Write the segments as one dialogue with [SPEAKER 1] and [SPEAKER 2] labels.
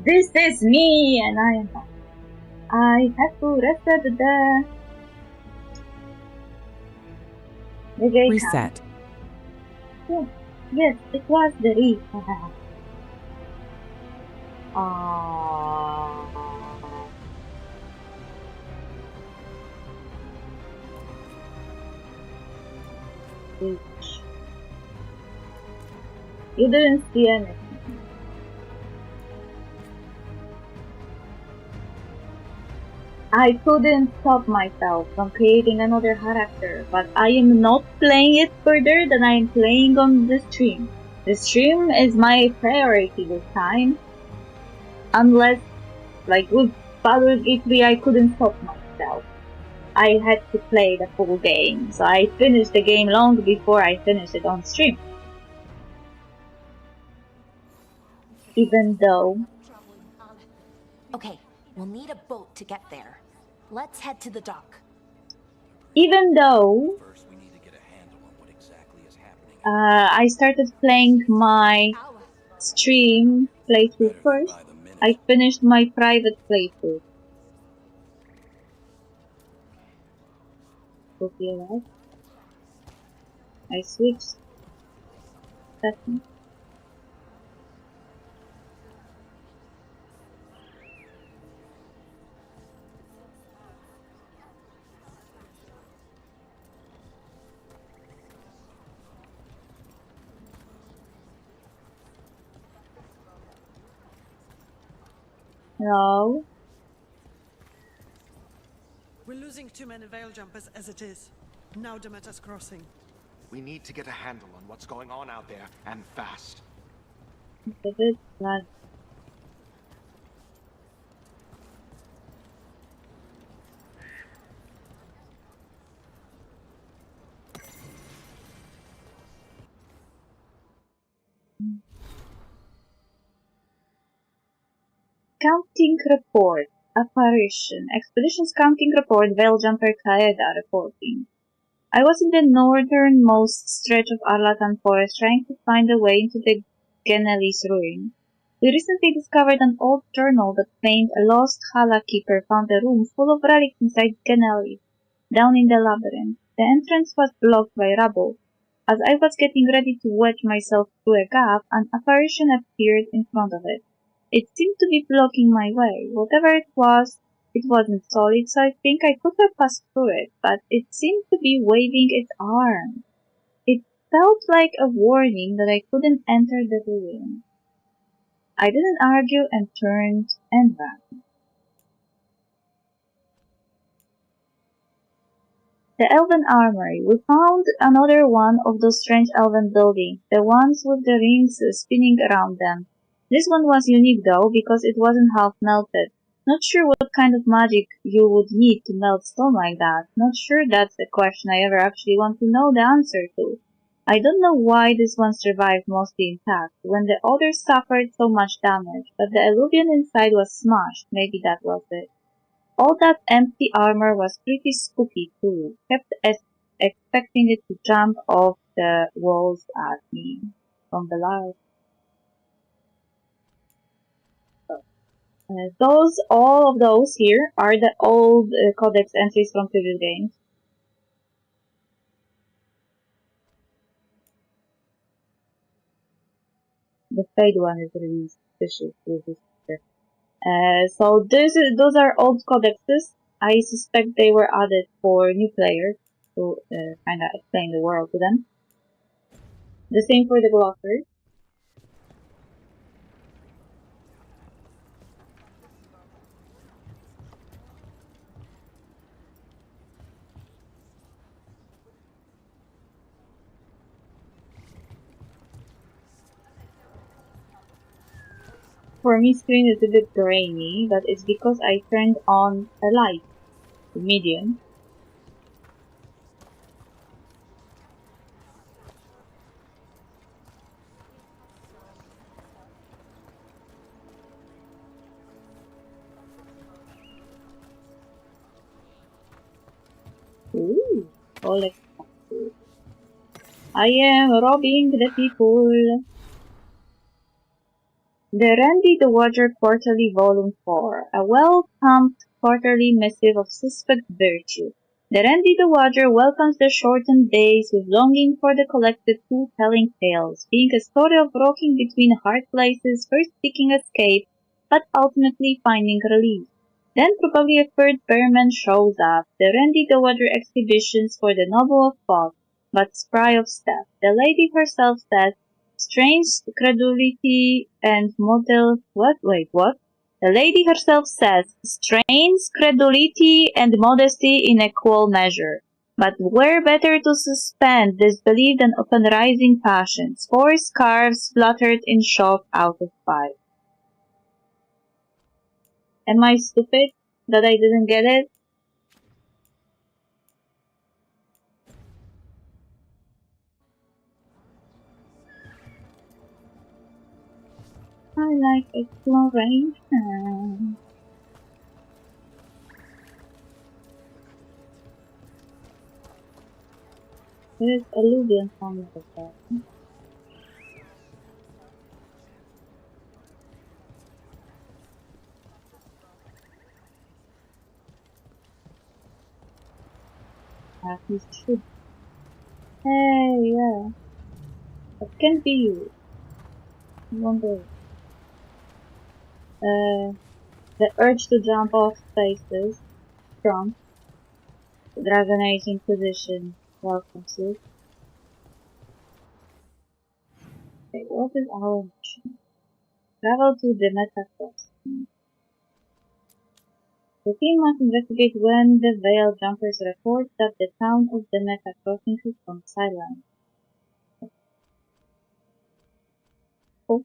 [SPEAKER 1] This is me, and I am not. I have to reset the gate.
[SPEAKER 2] Reset.
[SPEAKER 1] Yes, it was the reset. You didn't see anything. I couldn't stop myself from creating another character, but I am not playing it further than I am playing on the stream. The stream is my priority this time. Unless, like with Baldur's Gate 3, I couldn't stop myself. I had to play the full game, so I finished the game long before I finished it on stream. Even though...
[SPEAKER 3] Okay, we'll need a boat to get there. Let's head to the dock.
[SPEAKER 1] Even though...
[SPEAKER 4] First, we need to get a handle on what exactly is happening.
[SPEAKER 1] I started playing my stream playthrough first. I finished my private playthrough. Okay, right? I switched settings. No.
[SPEAKER 5] We're losing too many veil jumpers as it is. Now Demeter's crossing.
[SPEAKER 4] We need to get a handle on what's going on out there, and fast.
[SPEAKER 1] It is not. Counting report. Apparition. Expedition Scouting Report. Veil Jumper Kaeda reporting. I was in the northernmost stretch of Arlatan Forest trying to find a way into the Genelis ruin. We recently discovered an old journal that claimed a lost Hala keeper found a room full of relics inside Genelis, down in the labyrinth. The entrance was blocked by rubble. As I was getting ready to wedge myself through a gap, an apparition appeared in front of it. It seemed to be blocking my way. Whatever it wasn't solid, so I think I could have passed through it, but it seemed to be waving its arm. It felt like a warning that I couldn't enter the ruin. I didn't argue and turned and ran. The Elven Armory. We found another one of those strange elven buildings, the ones with the rings spinning around them. This one was unique though, because it wasn't half melted. Not sure what kind of magic you would need to melt stone like that. Not sure that's a question I ever actually want to know the answer to. I don't know why this one survived mostly intact, when the others suffered so much damage, but the alluvion inside was smashed. Maybe that was it. All that empty armor was pretty spooky too. Kept expecting it to jump off the walls at me. From Bellara. All of those here are the old codex entries from previous games. The fade one is really suspicious. So those are old codexes. I suspect they were added for new players to kind of explain the world to them. The same for the glossary. For me, screen is a bit grainy, but it's because I turned on a light, medium. Ooh, collect. I am robbing the people. The Randy the Watcher Quarterly Volume 4, a well-pumped quarterly missive of suspect virtue. The Randy the Watcher welcomes the shortened days with longing for the collected two-telling tales, being a story of rocking between hard places, first seeking escape, but ultimately finding relief. Then probably a third Bearman shows up, the Randy the Watcher exhibitions for the noble of thought, but spry of step. The lady herself says, strange credulity and model... What? Wait, what? The lady herself says, strange credulity and modesty in equal measure. But where better to suspend disbelief than upon rising passions? 4 scarves fluttered in shock out of 5. Am I stupid that I didn't get it? I like exploration. There is alluvium from the top. That is true. Hey, yeah. That can be you. I wonder. The urge to jump off spaces. Strong. The Dragon Age Inquisition welcomes you. Okay, what is our mission? Travel to the Metacross. The team must investigate when the Veil Jumpers report that the town of the Metacrossing is on silent. Oh.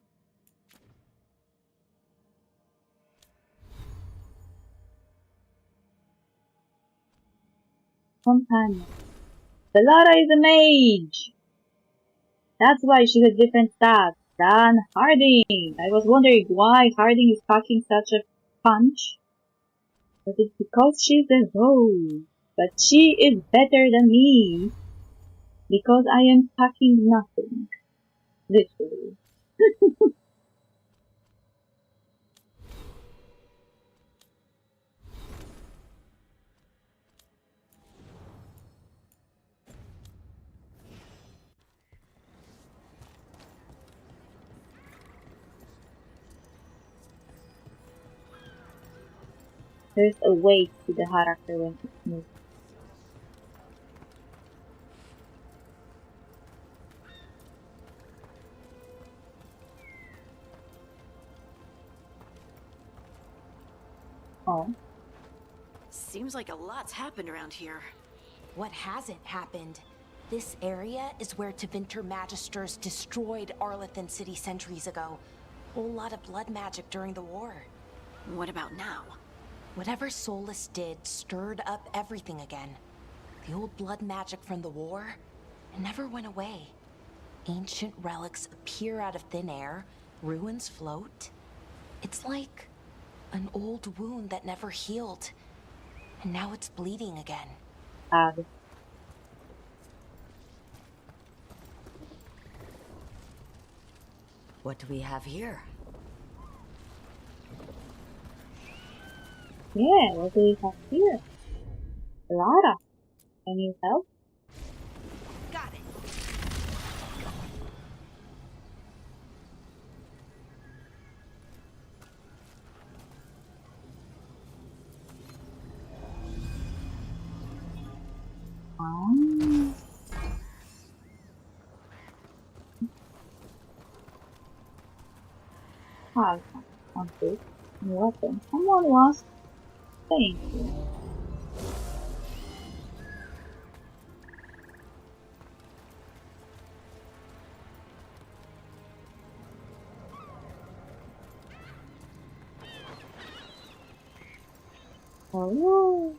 [SPEAKER 1] Companion. Bellara is a mage! That's why she has different stats than Harding! I was wondering why Harding is packing such a punch. But it's because she's a rogue. But she is better than me. Because I am packing nothing. Literally. There's a weight to the character when it moves. Oh.
[SPEAKER 2] Seems like a lot's happened around here.
[SPEAKER 3] What hasn't happened? This area is where Tevinter Magisters destroyed Arlathan City centuries ago. Whole lot of blood magic during the war.
[SPEAKER 2] What about now?
[SPEAKER 3] Whatever Solus did stirred up everything again. The old blood magic from the war, it never went away. Ancient relics appear out of thin air, ruins float. It's like an old wound that never healed, and now it's bleeding again.
[SPEAKER 2] What do we have here?
[SPEAKER 1] Yeah, what do we have here? Bellara. Can you help?
[SPEAKER 2] Got it.
[SPEAKER 1] Hi, okay. Weapon. Someone was saying here. Oh,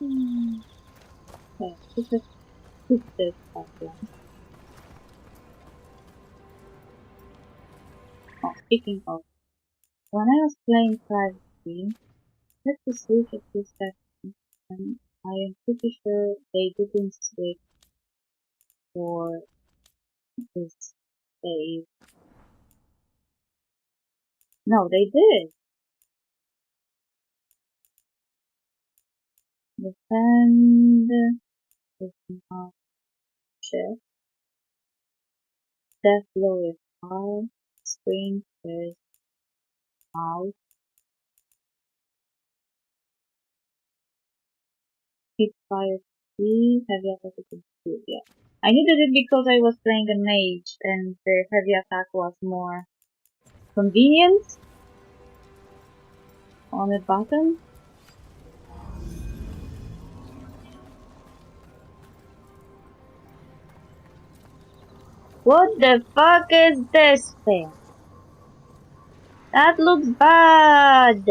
[SPEAKER 1] okay, this is this problem. Oh, speaking of, when I was playing private game, let's just switch a few seconds, and I am pretty sure they didn't switch for this save. No, they did. Defend is not check. Death blow is hard. Screen is out. Hit fire speed. Heavy attack is good. Yeah. I needed it because I was playing a mage and the heavy attack was more convenient on the button. What the fuck is this thing? That looks bad!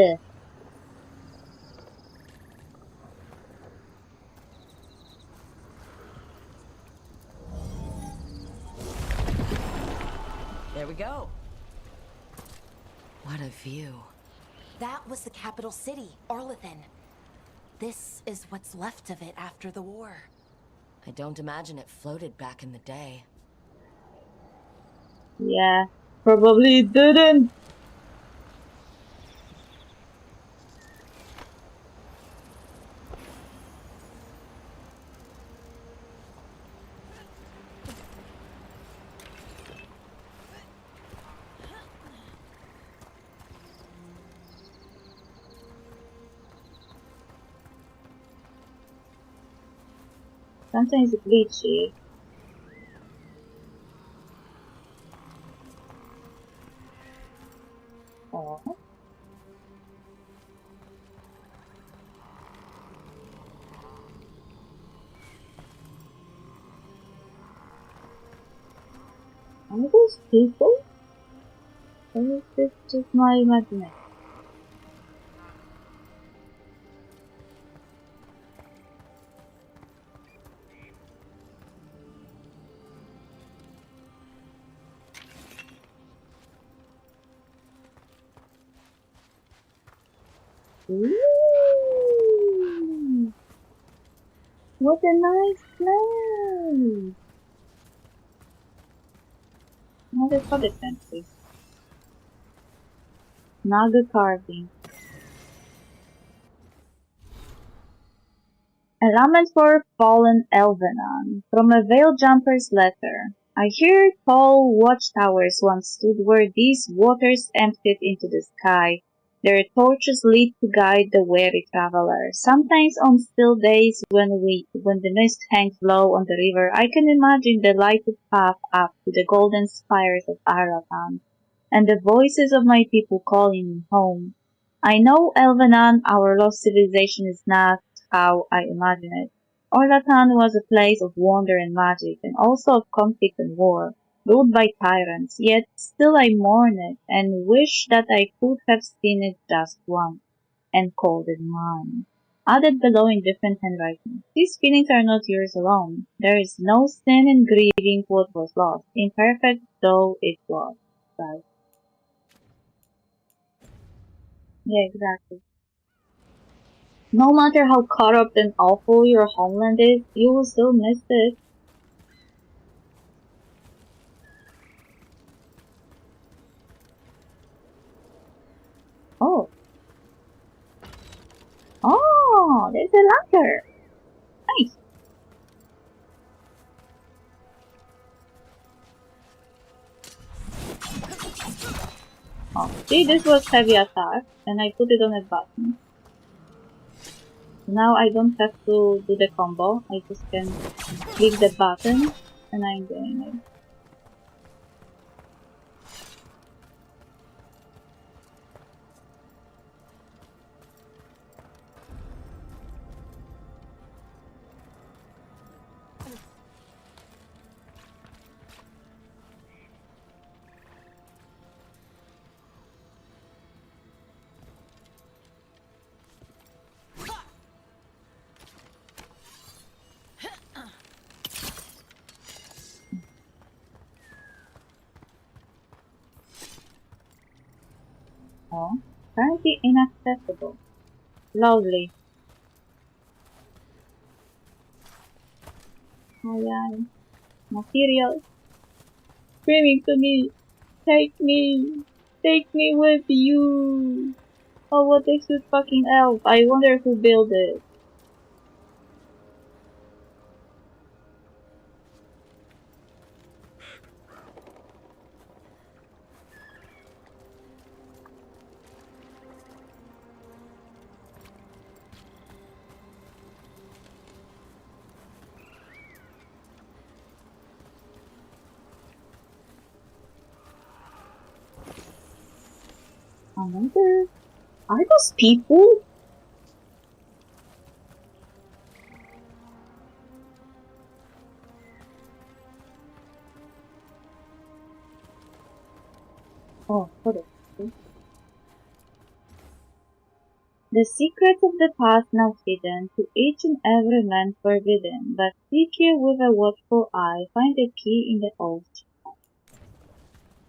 [SPEAKER 2] There we go. What a view.
[SPEAKER 3] That was the capital city, Arlathan. This is what's left of it after the war.
[SPEAKER 2] I don't imagine it floated back in the day.
[SPEAKER 1] Yeah, probably didn't. Sometimes it's glitchy. Oh. Are those people? Or is this just my imagination? Ooh, what a nice place! What is for this country? Naga carving. A lament for fallen Elvenon. From a veil jumper's letter. I hear tall watchtowers once stood where these waters emptied into the sky. Their torches lit to guide the weary traveler. Sometimes on still days when the mist hangs low on the river, I can imagine the lighted path up to the golden spires of Arlathan, and the voices of my people calling me home. I know Elvenan, our lost civilization, is not how I imagine it. Orlatan was a place of wonder and magic, and also of conflict and war, ruled by tyrants, yet still I mourn it, and wish that I could have seen it just once, and called it mine. Added below in different handwriting. These feelings are not yours alone. There is no sin in grieving what was lost, imperfect though it was. Right. Yeah, exactly. No matter how corrupt and awful your homeland is, you will still miss it. Oh. Oh, there's a ladder. Nice. Oh, see, this was heavy attack, and I put it on a button. Now I don't have to do the combo, I just can click the button, and I'm doing it. Oh, currently inaccessible. Lovely. Ayan. Material. Screaming to me. Take me. Take me with you. Oh, what a cute fucking elf. I wonder who built it. I wonder, are those people? Oh, hold on. The secrets of the past now hidden, to each and every man forbidden, but seek you with a watchful eye, find the key in the old.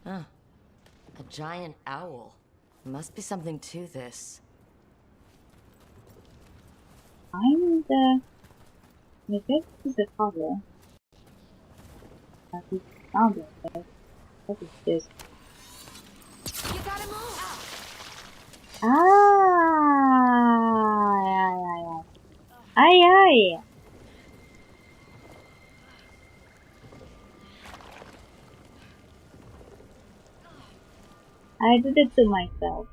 [SPEAKER 6] Huh. A giant owl. Must be something to this.
[SPEAKER 1] Find the... I guess this is the cover. That is found it. What is this?
[SPEAKER 3] You gotta move!
[SPEAKER 1] Ah! Ay, ay! I did it to myself.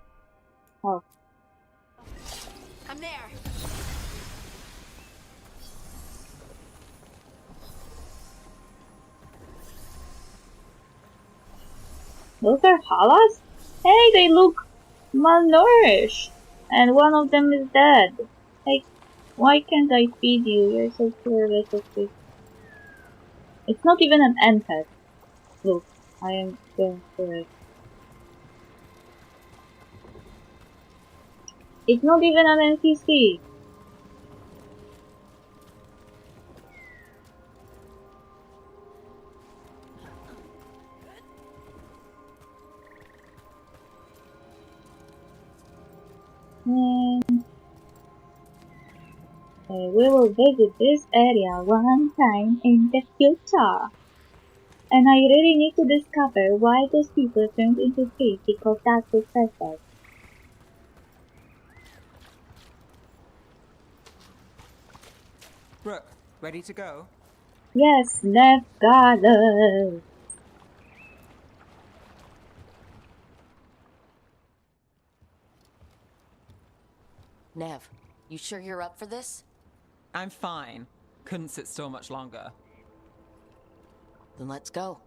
[SPEAKER 1] Oh.
[SPEAKER 2] I'm there.
[SPEAKER 1] Those are halas? Hey, they look malnourished! And one of them is dead. Like, why can't I feed you? You're so poor, little fish. It's not even an NPET. Look, I am going for it. It's not even an NPC. And we will visit this area one time in the future. And I really need to discover why those people turned into trees, because that's the perfect.
[SPEAKER 7] Rook, ready to go?
[SPEAKER 1] Yes, Nev got us.
[SPEAKER 6] Nev, you sure you're up for this?
[SPEAKER 7] I'm fine. Couldn't sit still much longer.
[SPEAKER 6] Then let's go.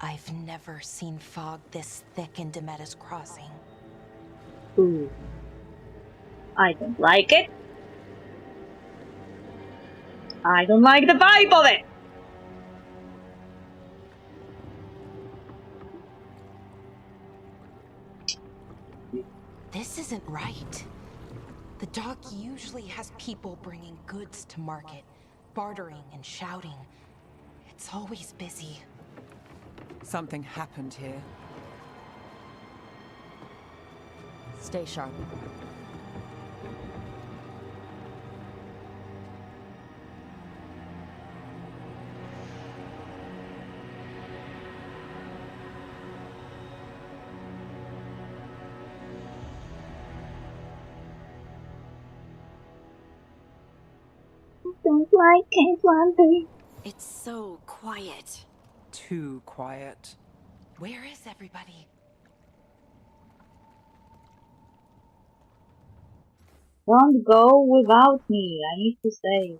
[SPEAKER 3] I've never seen fog this thick in Demetta's Crossing.
[SPEAKER 1] Ooh. I don't like it. I don't like the vibe of it.
[SPEAKER 3] This isn't right. The dock usually has people bringing goods to market, bartering and shouting. It's always busy.
[SPEAKER 7] Something happened here.
[SPEAKER 6] Stay sharp.
[SPEAKER 1] Don't like it one day.
[SPEAKER 2] It's so quiet.
[SPEAKER 7] Too quiet.
[SPEAKER 3] Where is everybody?
[SPEAKER 1] Don't go without me, I need to say.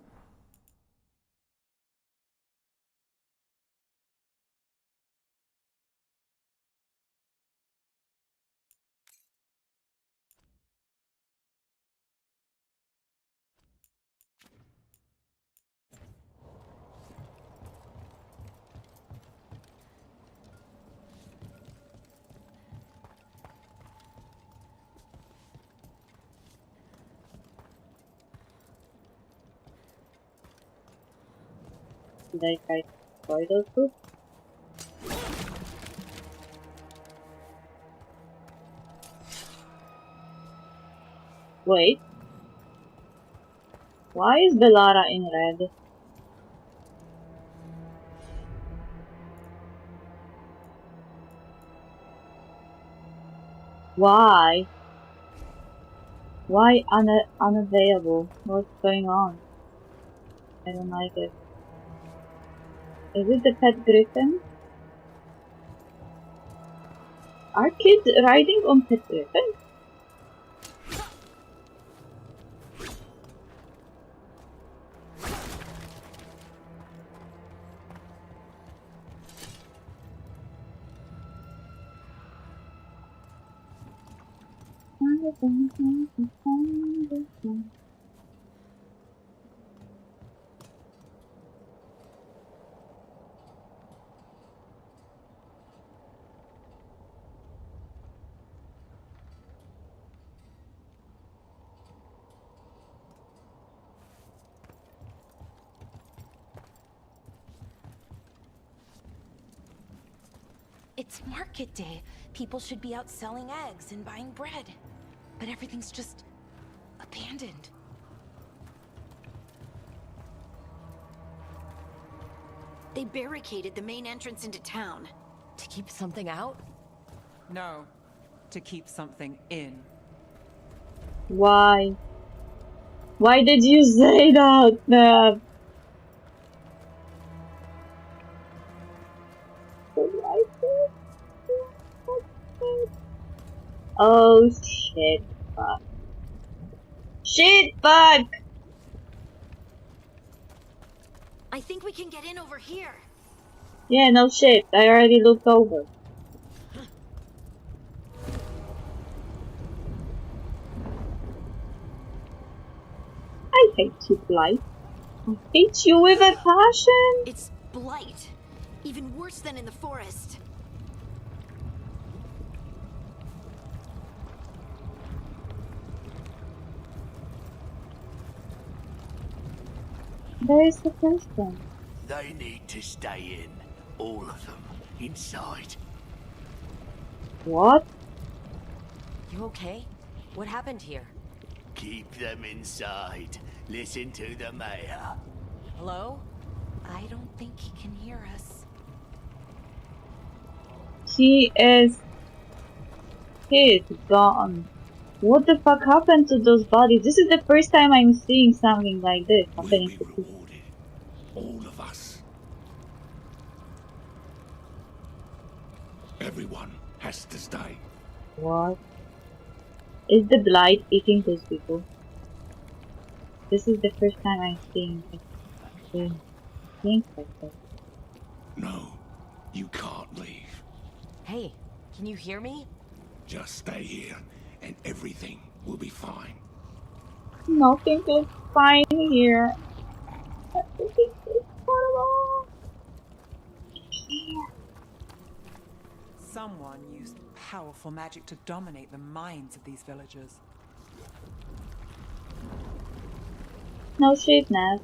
[SPEAKER 1] Did I try to destroy those groups? Wait. Why is Bellara in red? Why? Why unavailable? What's going on? I don't like it. Is it the pet griffin? Are kids riding on pet griffin?
[SPEAKER 3] It's market day. People should be out selling eggs and buying bread. But everything's just abandoned.
[SPEAKER 2] They barricaded the main entrance into town.
[SPEAKER 6] To keep something out?
[SPEAKER 7] No, to keep something in.
[SPEAKER 1] Why? Why did you say that, Nav? Oh shit, fuck. Shit, fuck!
[SPEAKER 2] I think we can get in over here.
[SPEAKER 1] Yeah, no shit, I already looked over. I hate you, Blight. I hate you with a passion!
[SPEAKER 2] It's blight. Even worse than in the forest.
[SPEAKER 1] There is the person.
[SPEAKER 8] They need to stay in. All of them. Inside.
[SPEAKER 1] What?
[SPEAKER 6] You okay? What happened here?
[SPEAKER 8] Keep them inside. Listen to the mayor.
[SPEAKER 6] Hello?
[SPEAKER 3] I don't think he can hear us.
[SPEAKER 1] He is gone. What the fuck happened to those bodies? This is the first time I'm seeing something like this
[SPEAKER 8] We'll
[SPEAKER 1] happening
[SPEAKER 8] be
[SPEAKER 1] to people.
[SPEAKER 8] rewarded. All of us. Everyone has to stay.
[SPEAKER 1] What? Is the blight eating those people? This is the first time I'm seeing things like that.
[SPEAKER 8] No, you can't leave.
[SPEAKER 6] Hey, can you hear me?
[SPEAKER 8] Just stay here and everything will be fine.
[SPEAKER 1] Nothing is fine here. Everything is horrible.
[SPEAKER 7] Someone used powerful magic to dominate the minds of these villagers.
[SPEAKER 1] No shit, Nav.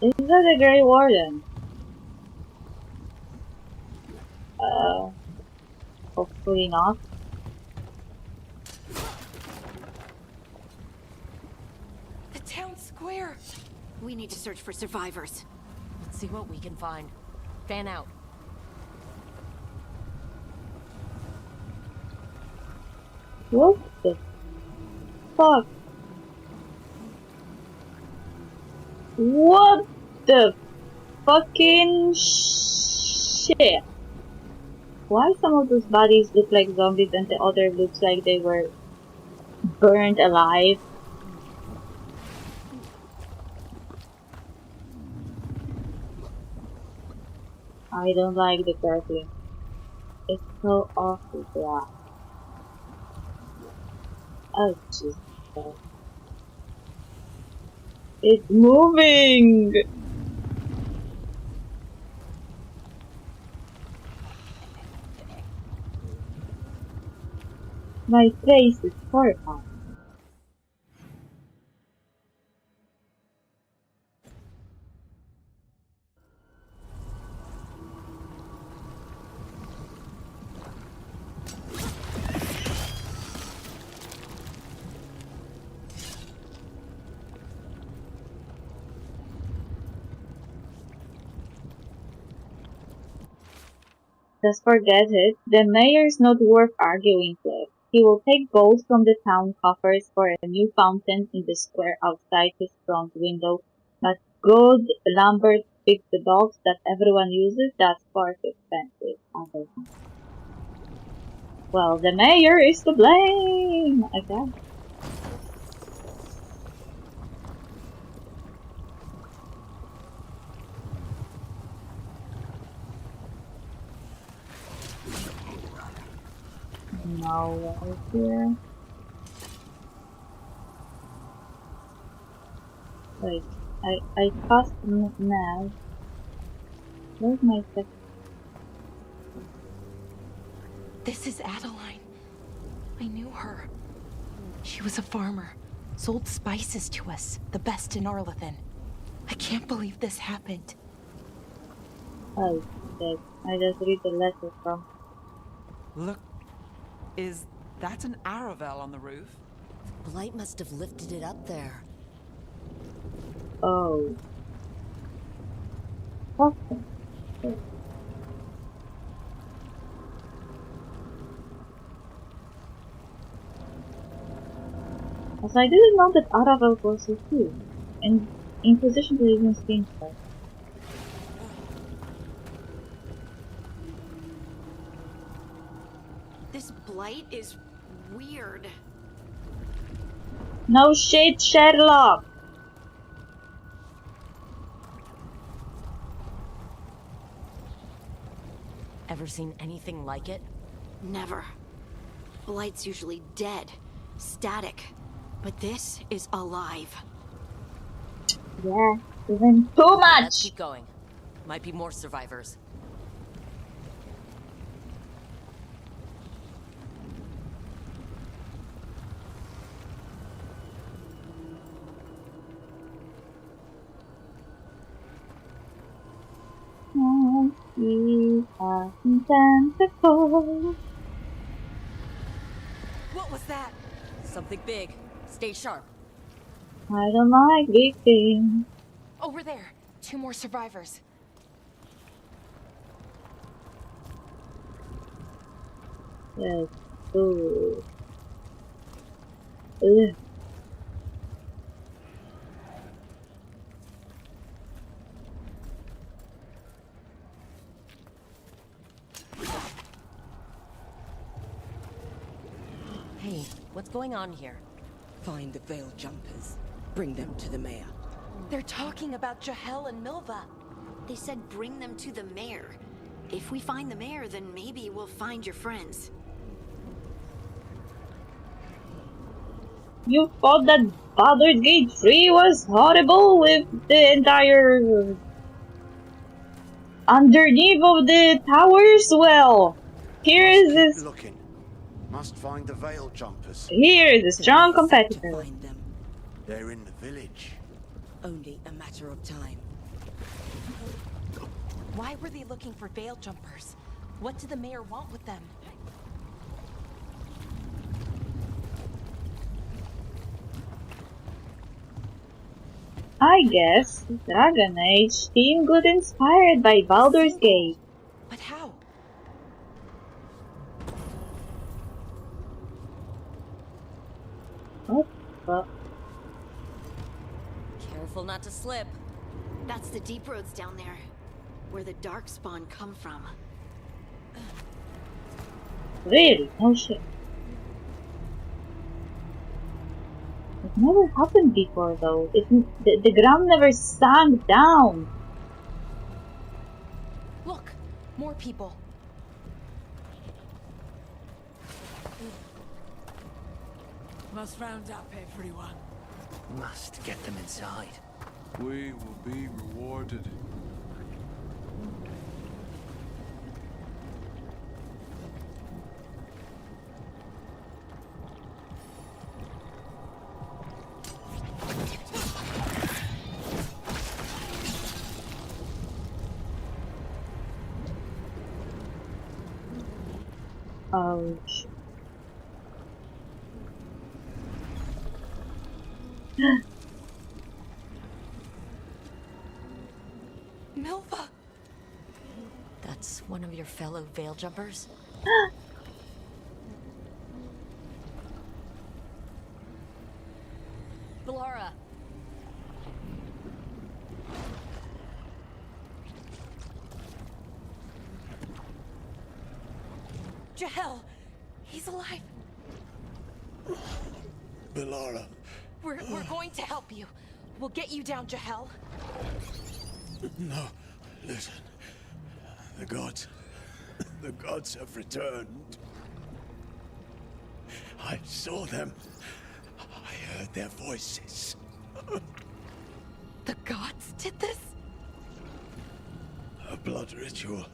[SPEAKER 1] Is that a Grey Warden? Hopefully not.
[SPEAKER 3] The town square!
[SPEAKER 2] We need to search for survivors.
[SPEAKER 6] Let's see what we can find. Fan out.
[SPEAKER 1] What the fuck? What the fucking shit? Why some of those bodies look like zombies and the other looks like they were burned alive? I don't like the purpling. It's so awful black. Oh Jesus Christ. It's moving! My face is horrified. Just forget it. The mayor's not worth arguing with. He will take gold from the town coffers for a new fountain in the square outside his front window. But good Lambert fix the dogs that everyone uses, that's far too expensive. Well, the mayor is to blame, I guess. No water here. Wait, I passed now. Where's my second?
[SPEAKER 3] This is Adeline. I knew her. She was a farmer, sold spices to us, the best in Arlathan. I can't believe this happened.
[SPEAKER 1] Oh, shit. I just read the letter from.
[SPEAKER 7] Look, is that an Aravel on the roof?
[SPEAKER 6] Blight must have lifted it up there.
[SPEAKER 1] Oh. Okay. As I didn't know that Aravel was a too, and in position to even think that.
[SPEAKER 2] This blight is weird.
[SPEAKER 1] No shit, Sherlock!
[SPEAKER 6] Ever seen anything like it?
[SPEAKER 2] Never. Blight's usually dead, static. But this is alive.
[SPEAKER 1] Yeah, even too
[SPEAKER 6] Let's
[SPEAKER 1] much!
[SPEAKER 6] keep going. Might be more survivors.
[SPEAKER 3] What was that?
[SPEAKER 6] Something big. Stay sharp.
[SPEAKER 1] I don't like big things.
[SPEAKER 3] Over there. 2 more survivors.
[SPEAKER 1] Yes. Ooh. Ugh.
[SPEAKER 6] Hey, what's going on here?
[SPEAKER 9] Find the veil jumpers. Bring them to the mayor.
[SPEAKER 3] They're talking about Jahel and Milva.
[SPEAKER 2] They said bring them to the mayor. If we find the mayor, then maybe we'll find your friends.
[SPEAKER 1] You thought that Baldur's Gate 3 was horrible with the entire underneath of the towers? Well, here is this.
[SPEAKER 4] Looking. Must find the veil jumpers.
[SPEAKER 1] Here is a strong
[SPEAKER 9] To
[SPEAKER 1] competitor.
[SPEAKER 9] find them.
[SPEAKER 4] They're in the village.
[SPEAKER 9] Only a matter of time.
[SPEAKER 3] Why were they looking for veil jumpers? What did the mayor want with them?
[SPEAKER 1] I guess Dragon Age theme got inspired by Baldur's Gate.
[SPEAKER 3] But how?
[SPEAKER 1] What the?
[SPEAKER 6] Careful not to slip.
[SPEAKER 2] That's the deep roads down there, where the darkspawn come from.
[SPEAKER 1] Really? No shit. It never happened before though. The ground never sank down.
[SPEAKER 3] Look, more people.
[SPEAKER 5] Must round up everyone.
[SPEAKER 8] Must get them inside.
[SPEAKER 10] We will be rewarded.
[SPEAKER 1] Oh, shit.
[SPEAKER 3] Milva! That's one of your fellow veil jumpers? Bellara! Jahel! He's alive!
[SPEAKER 8] Bellara.
[SPEAKER 3] We're going to help you. We'll get you down, Jahel.
[SPEAKER 8] No, listen. The gods have returned. I saw them. I heard their voices.
[SPEAKER 3] The gods did this?
[SPEAKER 8] A blood ritual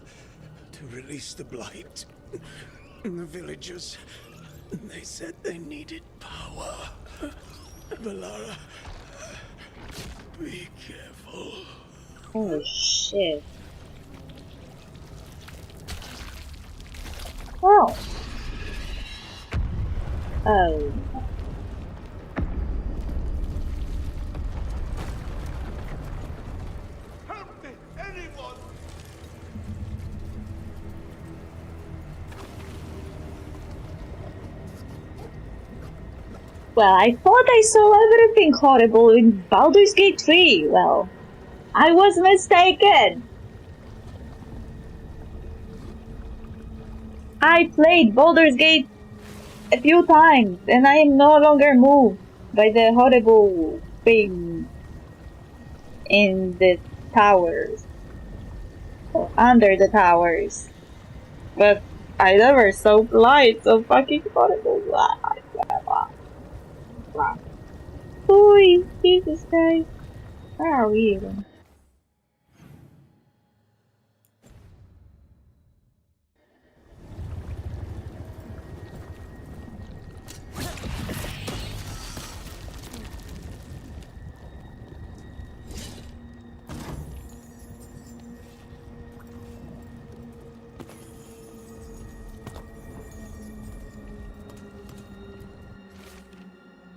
[SPEAKER 8] to release the blight. The villagers, they said they needed power. Bellara, be careful.
[SPEAKER 1] Oh shit. Oh. Oh.
[SPEAKER 4] Help me, anyone!
[SPEAKER 1] Well, I thought I saw everything horrible in Baldur's Gate 3. Well, I was mistaken. I played Baldur's Gate a few times, and I am no longer moved by the horrible thing in the towers, or under the towers. But I never saw blight so fucking horrible. Ooh, Jesus Christ. Where are we even?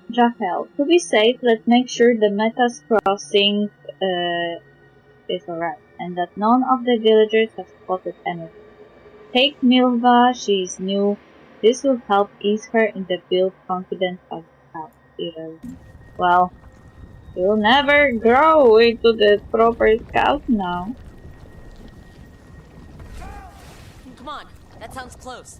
[SPEAKER 1] Jahel, to be safe, let's make sure the Metas crossing is alright, and that none of the villagers have spotted anything. Take Milva, she is new. This will help ease her in the build confidence of house. Well, you'll never grow into the proper scout now.
[SPEAKER 3] Come on, that sounds close.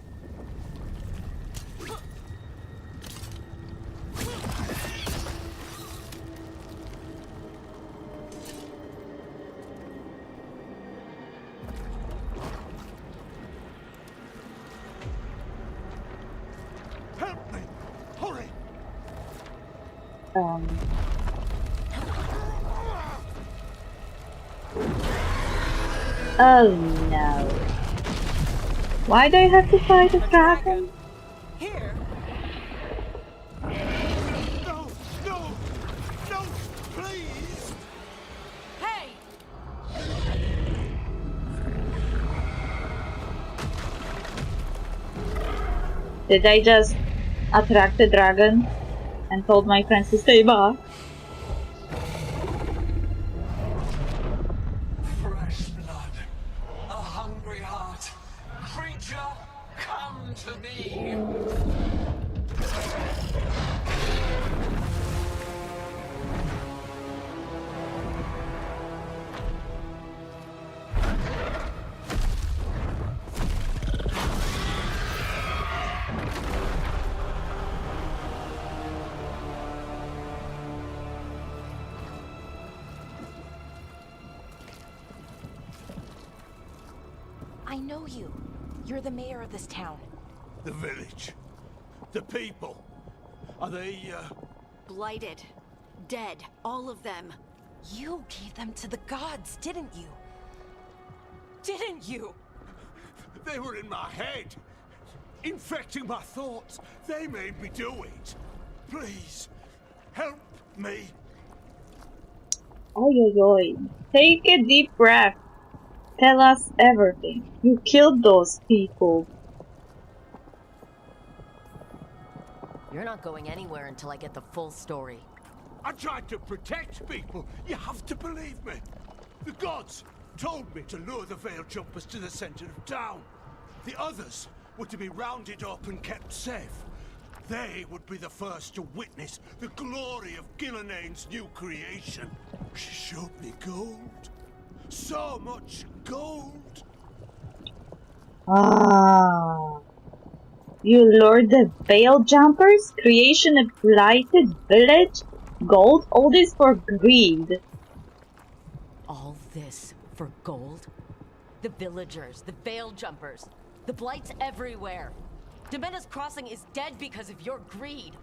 [SPEAKER 4] Help me! Hurry!
[SPEAKER 1] Oh no. Why do I have to fight a dragon?
[SPEAKER 5] Here?
[SPEAKER 4] No! No! No! Please!
[SPEAKER 3] Hey!
[SPEAKER 1] Did I just attract the dragon and told my friends to stay back?
[SPEAKER 8] Fresh blood, a hungry heart. Creature, come to me.
[SPEAKER 3] I know you. You're the mayor of this town.
[SPEAKER 8] The village. The people. Are they,
[SPEAKER 2] Blighted. Dead. All of them.
[SPEAKER 3] You gave them to the gods, didn't you? Didn't you?
[SPEAKER 4] They were in my head, infecting my thoughts. They made me do it. Please, help me.
[SPEAKER 1] Oi, oi, oi. Take a deep breath. Tell us everything. You killed those people.
[SPEAKER 6] You're not going anywhere until I get the full story.
[SPEAKER 4] I tried to protect people. You have to believe me. The gods told me to lure the Veil Jumpers to the center of town. The others were to be rounded up and kept safe. They would be the first to witness the glory of Gillenane's new creation. She showed me gold. So much gold.
[SPEAKER 1] Ah. You lured the Veil Jumpers? Creation a blighted village? Gold? All this for greed.
[SPEAKER 6] All this for gold? The villagers, the veil jumpers, the blights everywhere. Demena's Crossing is dead because of your greed.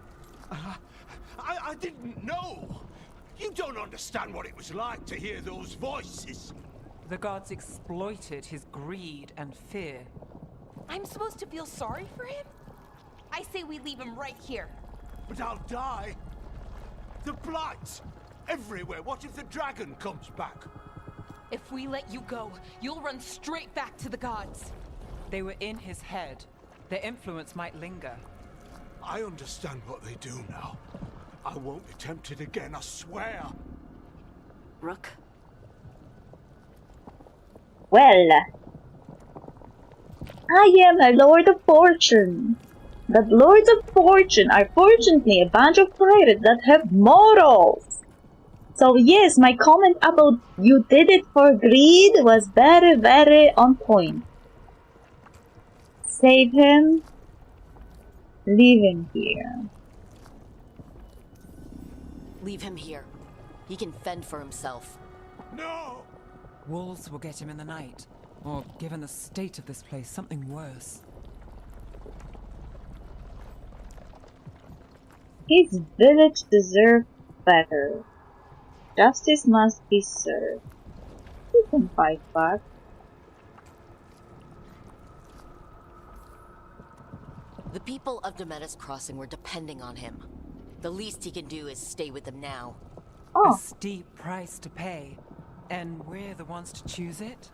[SPEAKER 4] I didn't know. You don't understand what it was like to hear those voices.
[SPEAKER 7] The gods exploited his greed and fear.
[SPEAKER 3] I'm supposed to feel sorry for him? I say we leave him right here.
[SPEAKER 4] But I'll die. The blights everywhere. What if the dragon comes back?
[SPEAKER 3] If we let you go, you'll run straight back to the gods.
[SPEAKER 7] They were in his head. Their influence might linger.
[SPEAKER 4] I understand what they do now. I won't be tempted again, I swear.
[SPEAKER 2] Rook?
[SPEAKER 1] Well, I am a Lord of Fortune. But Lords of Fortune are fortunately a bunch of pirates that have morals. So yes, my comment about you did it for greed was very, very on point. Save him. Leave him here.
[SPEAKER 6] Leave him here. He can fend for himself.
[SPEAKER 4] No!
[SPEAKER 7] Wolves will get him in the night. Or, given the state of this place, something worse.
[SPEAKER 1] His village deserves better. Justice must be served. He can fight back.
[SPEAKER 6] The people of Demena's Crossing were depending on him. The least he can do is stay with them now.
[SPEAKER 7] A
[SPEAKER 1] Oh,
[SPEAKER 7] steep price to pay. And we're the ones to choose it?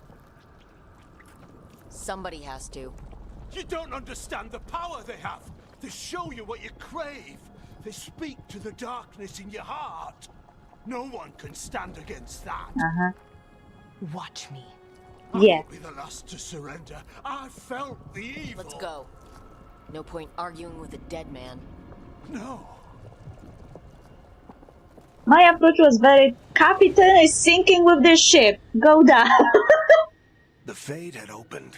[SPEAKER 6] Somebody has to.
[SPEAKER 4] You don't understand the power they have. They show you what you crave. They speak to the darkness in your heart. No one can stand against that.
[SPEAKER 3] Watch me.
[SPEAKER 4] I
[SPEAKER 1] yeah.
[SPEAKER 4] won't be the last to surrender. I felt the evil.
[SPEAKER 6] Let's go. No point arguing with a dead man.
[SPEAKER 4] No.
[SPEAKER 1] My approach was very, Captain is sinking with the ship. Go down.
[SPEAKER 8] The Fade had opened,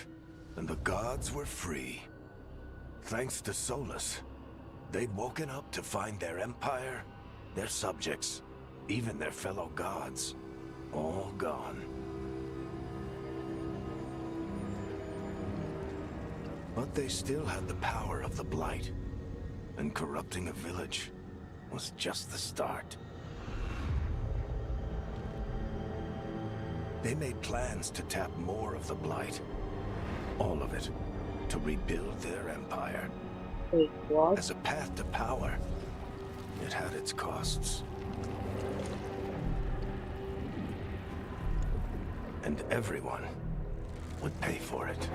[SPEAKER 8] and the gods were free. Thanks to Solus, they'd woken up to find their empire, their subjects, even their fellow gods, all gone. But they still had the power of the Blight, and corrupting a village was just the start. They made plans to tap more of the Blight. All of it. To rebuild their empire.
[SPEAKER 1] Wait, what?
[SPEAKER 8] As a path to power, it had its costs. And everyone would pay for it.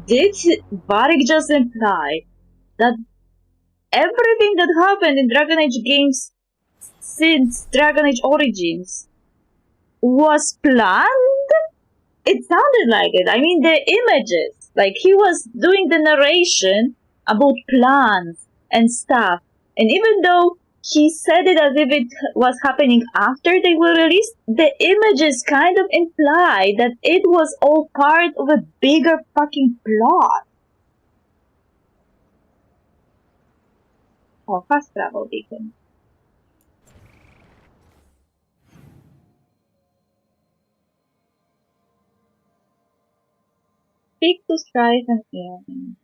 [SPEAKER 1] Did Varric just imply that everything that happened in Dragon Age games since Dragon Age Origins was planned? It sounded like it. I mean, the images. Like, he was doing the narration about plans and stuff. And even though he said it as if it was happening after they were released, the images kind of imply that it was all part of a bigger fucking plot. Oh, fast travel beacon. Speak to Strife and Aaron.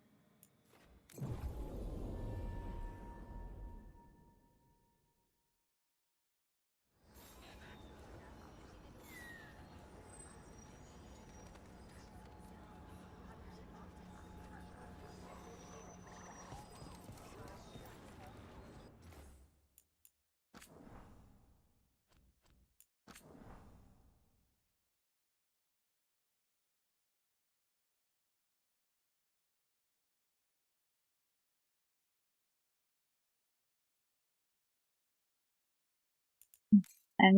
[SPEAKER 1] I'm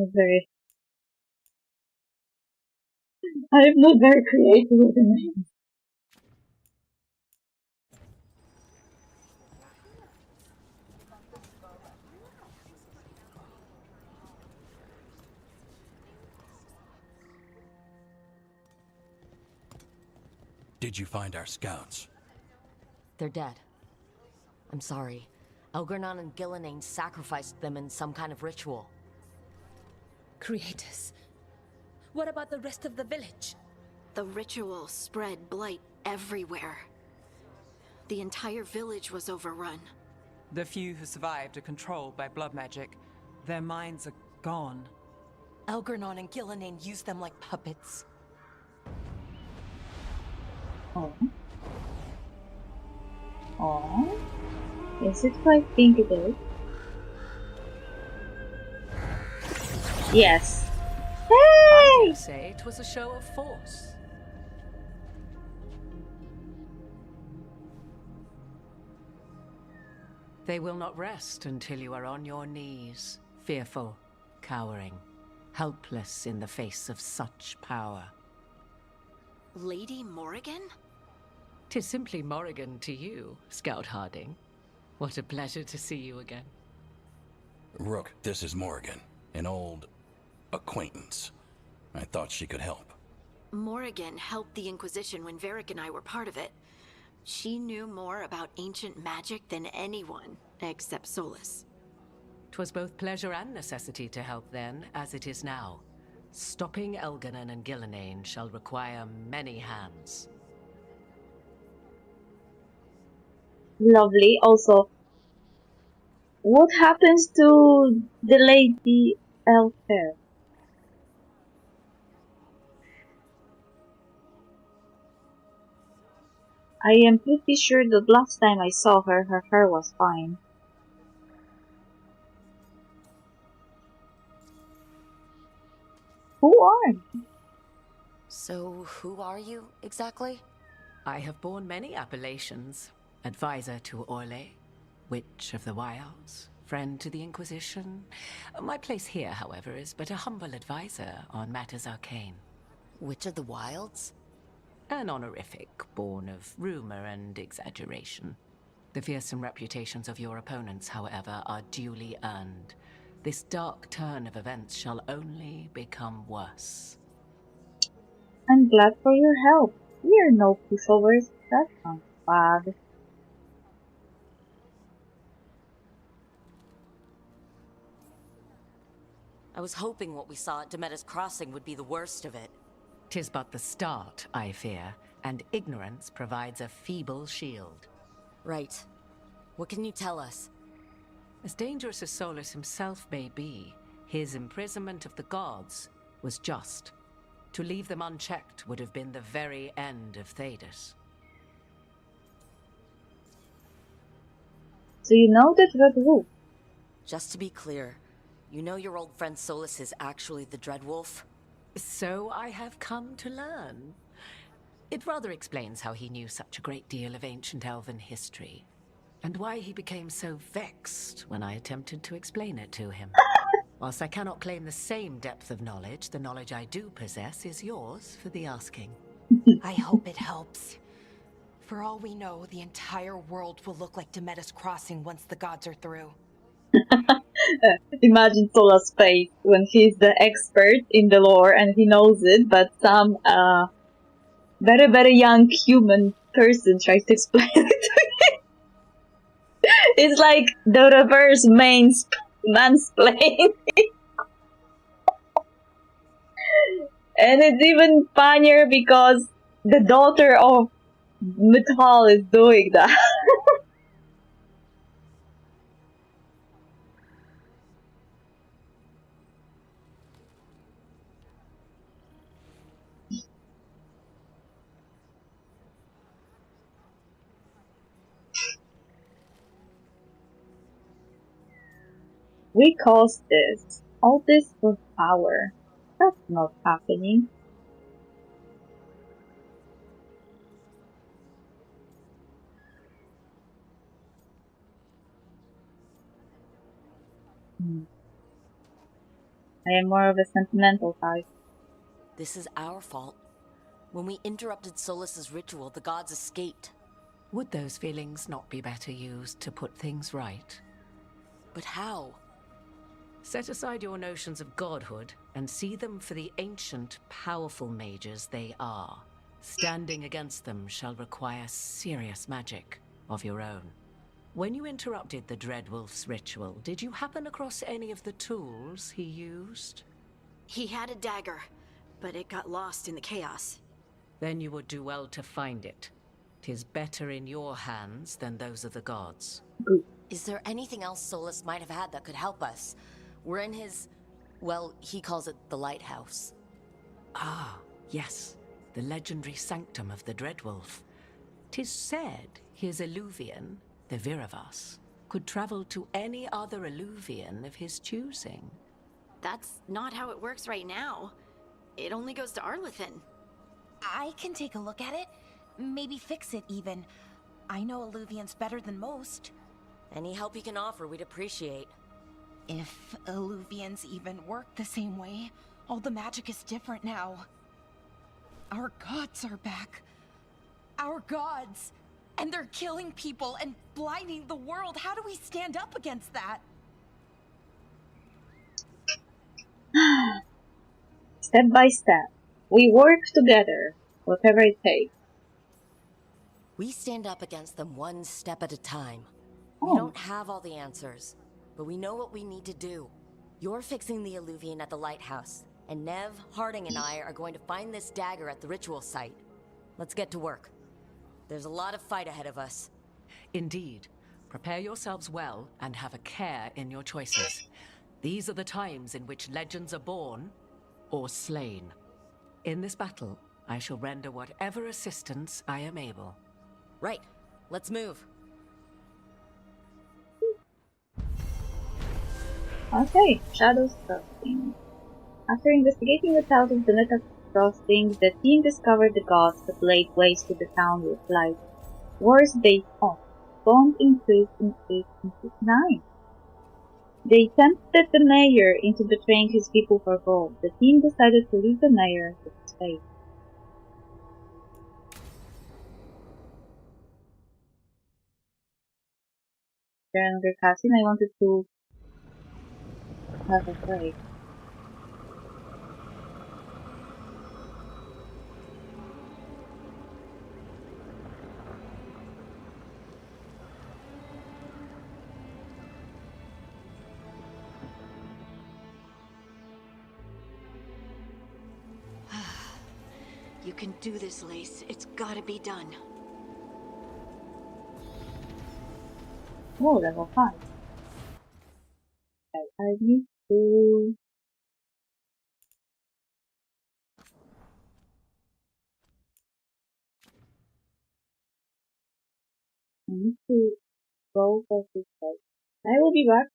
[SPEAKER 1] not very creative with the names.
[SPEAKER 11] Did you find our scouts?
[SPEAKER 6] They're dead. I'm sorry. Elgernon and Gillenane sacrificed them in some kind of ritual.
[SPEAKER 12] Creators. What about the rest of the village?
[SPEAKER 2] The ritual spread blight everywhere. The entire village was overrun.
[SPEAKER 7] The few who survived are controlled by blood magic. Their minds are gone.
[SPEAKER 3] Elgernon and Gillenane used them like puppets.
[SPEAKER 1] Oh. Oh. Is it who I think it is? Yes.
[SPEAKER 6] I dare say it was a show of force. They will not rest until you are on your knees, fearful, cowering, helpless in the face of such power.
[SPEAKER 2] Lady Morrigan?
[SPEAKER 6] 'Tis simply Morrigan to you, Scout Harding. What a pleasure to see you again.
[SPEAKER 11] Rook, this is Morrigan, an old acquaintance. I thought she could help.
[SPEAKER 2] Morrigan helped the Inquisition when Varric and I were part of it. She knew more about ancient magic than anyone, except Solus.
[SPEAKER 6] 'Twas both pleasure and necessity to help then, as it is now. Stopping Elgernon and Gillenane shall require many hands.
[SPEAKER 1] Lovely. Also, what happens to the Lady Elfair? I am pretty sure that last time I saw her, her hair was fine. Who are you?
[SPEAKER 3] So, who are you, exactly?
[SPEAKER 6] I have borne many appellations. Advisor to Orlais, Witch of the Wilds, friend to the Inquisition. My place here, however, is but a humble advisor on matters arcane.
[SPEAKER 3] Witch of the Wilds?
[SPEAKER 6] An honorific born of rumor and exaggeration. The fearsome reputations of your opponents, however, are duly earned. This dark turn of events shall only become worse.
[SPEAKER 1] I'm glad for your help. We're no pushovers. That sounds bad.
[SPEAKER 3] I was hoping what we saw at Demeter's Crossing would be the worst of it.
[SPEAKER 6] 'Tis but the start, I fear, and ignorance provides a feeble shield.
[SPEAKER 3] Right. What can you tell us?
[SPEAKER 6] As dangerous as Solus himself may be, his imprisonment of the gods was just. To leave them unchecked would have been the very end of Thedas.
[SPEAKER 1] So you know that Red Wolf?
[SPEAKER 3] Just to be clear, you know your old friend Solus is actually the Dreadwolf?
[SPEAKER 6] So I have come to learn. It rather explains how he knew such a great deal of ancient elven history, and why he became so vexed when I attempted to explain it to him. Whilst I cannot claim the same depth of knowledge, the knowledge I do possess is yours for the asking.
[SPEAKER 3] I hope it helps. For all we know, the entire world will look like Demeter's Crossing once the gods are through.
[SPEAKER 1] Imagine Sola's face when he's the expert in the lore and he knows it, but some very, very young human person tries to explain it to him. It's like the reverse mansplaining. And it's even funnier because the daughter of Mithal is doing that. We caused this. All this for power. That's not happening. I am more of a sentimental type.
[SPEAKER 3] This is our fault. When we interrupted Solus's ritual, the gods escaped.
[SPEAKER 6] Would those feelings not be better used to put things right?
[SPEAKER 3] But how?
[SPEAKER 6] Set aside your notions of godhood and see them for the ancient, powerful mages they are. Standing against them shall require serious magic of your own. When you interrupted the Dreadwolf's ritual, did you happen across any of the tools he used?
[SPEAKER 2] He had a dagger, but it got lost in the chaos.
[SPEAKER 6] Then you would do well to find it. 'Tis better in your hands than those of the gods.
[SPEAKER 3] Is there anything else Solus might have had that could help us? We're in his... well, he calls it the lighthouse.
[SPEAKER 6] Ah, yes. The legendary sanctum of the Dreadwolf. 'Tis said his Illuvian, the Viravas, could travel to any other Illuvian of his choosing.
[SPEAKER 2] That's not how it works right now. It only goes to Arlathan.
[SPEAKER 3] I can take a look at it. Maybe fix it, even. I know Illuvians better than most. Any help you can offer, we'd appreciate. If Illuvians even work the same way, all the magic is different now. Our gods are back. Our gods! And they're killing people and blinding the world. How do we stand up against that?
[SPEAKER 1] Step by step, we work together, whatever it takes.
[SPEAKER 3] We stand up against them one step at a time. We don't have all the answers, but we know what we need to do. You're fixing the Illuvian at the lighthouse, and Nev, Harding, and I are going to find this dagger at the ritual site. Let's get to work. There's a lot of fight ahead of us.
[SPEAKER 6] Indeed. Prepare yourselves well and have a care in your choices. These are the times in which legends are born or slain. In this battle, I shall render whatever assistance I am able.
[SPEAKER 3] Right. Let's move.
[SPEAKER 1] Okay, Shadows Crossing. After investigating the south of the Meta Crossing, the team discovered the gods that laid waste to the town with light. Wars based on bomb increased in 1869. They tempted the mayor into betraying his people for gold. The team decided to leave the mayor to his fate. There another cutscene. I wanted to have a break.
[SPEAKER 2] You can do this, Lace. It's gotta be done.
[SPEAKER 1] Oh, level 5. Okay, I need to... go for this side. I will be back.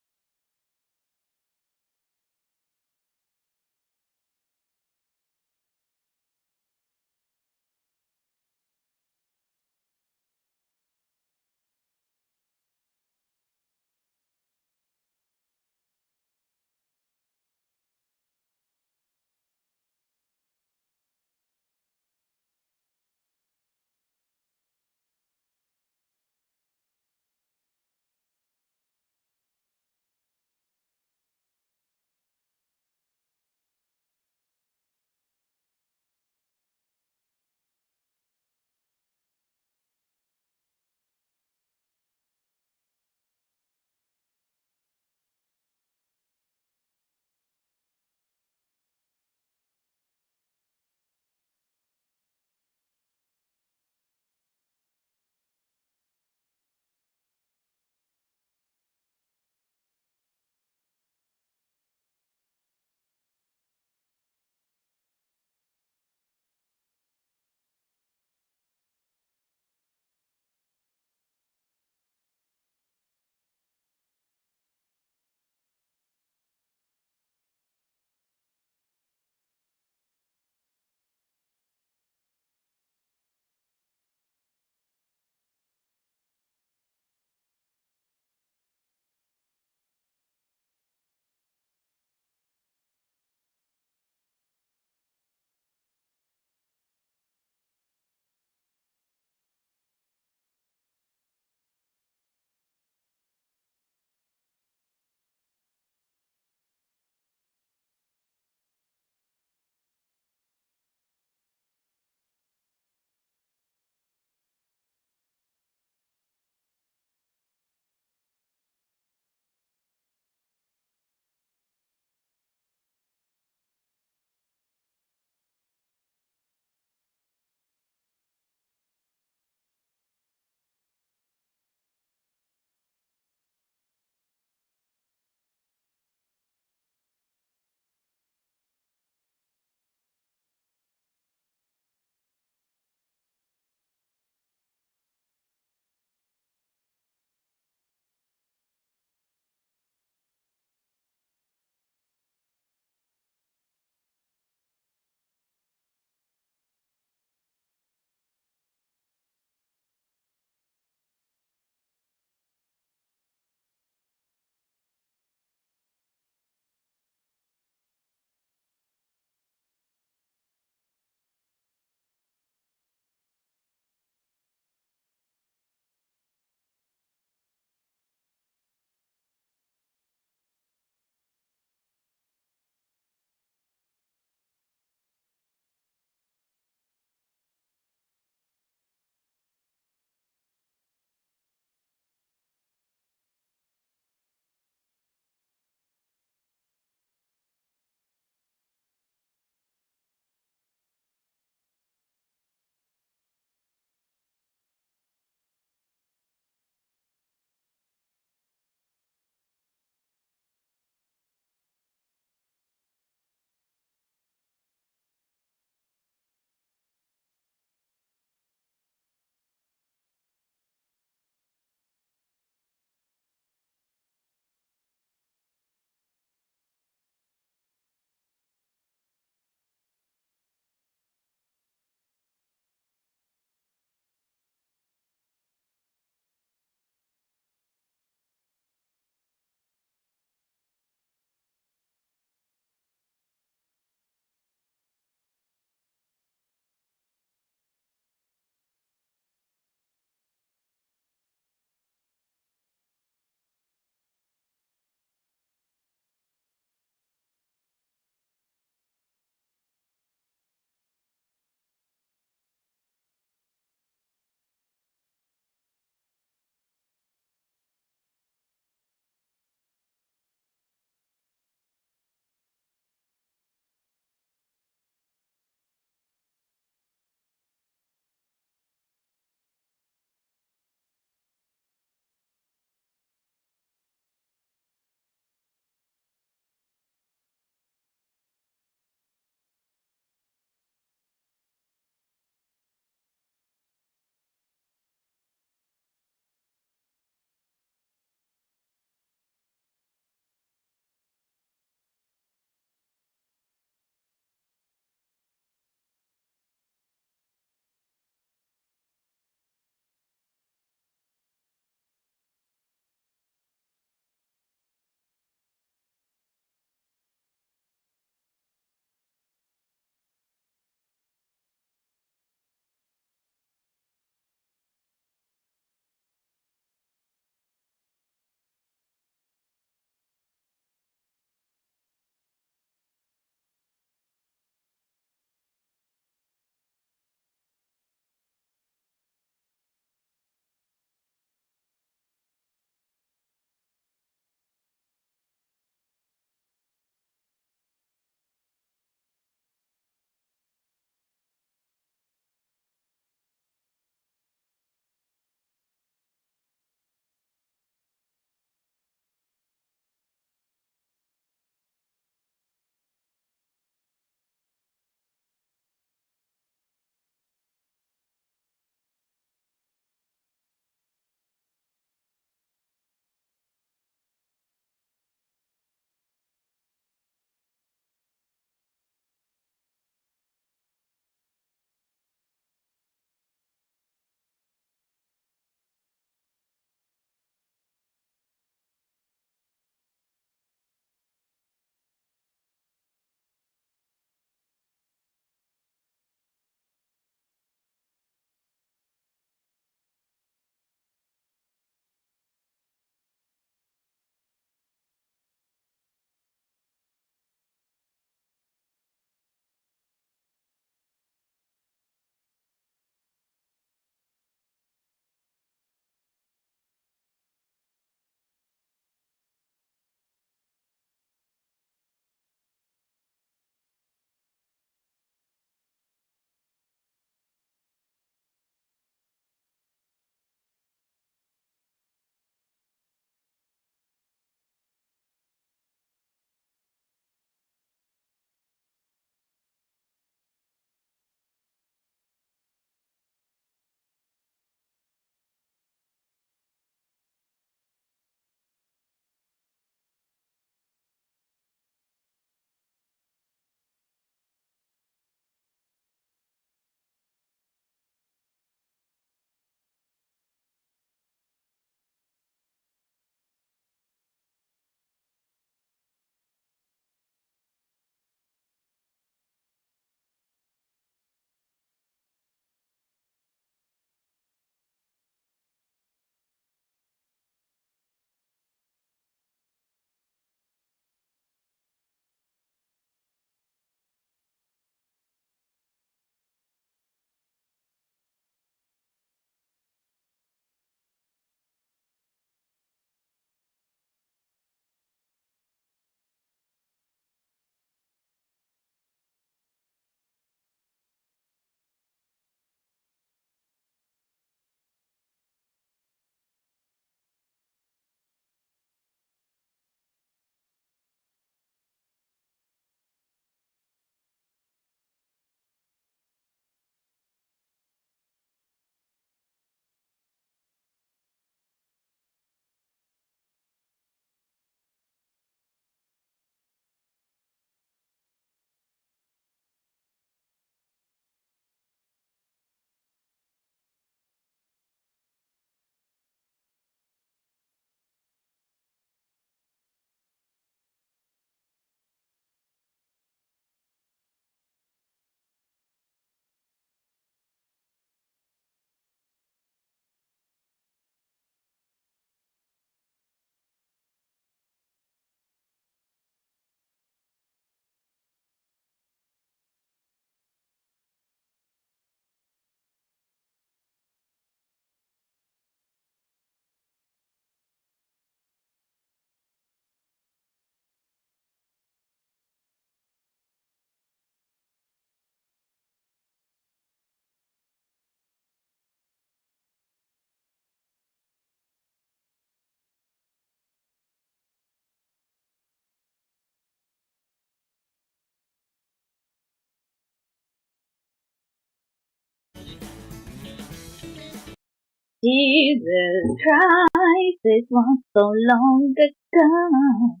[SPEAKER 1] Jesus Christ, it was so long ago.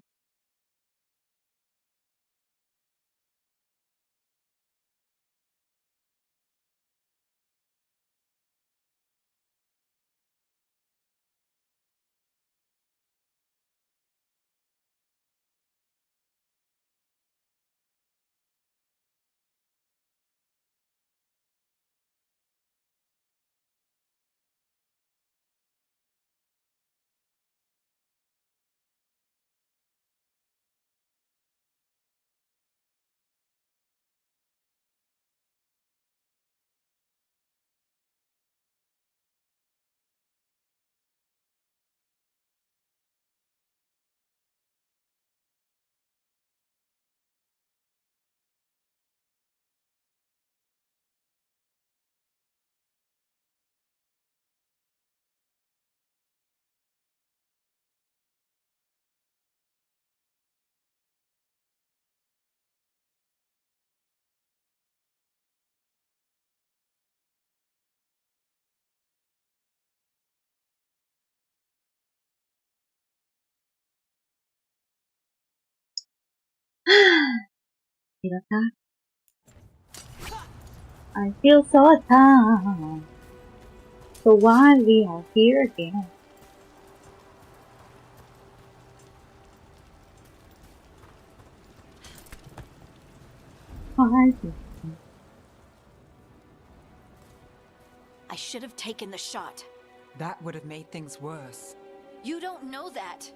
[SPEAKER 1] I feel so down. So why we are here again? Why?
[SPEAKER 2] I should have taken the shot.
[SPEAKER 7] That would have made things worse.
[SPEAKER 2] You don't know that.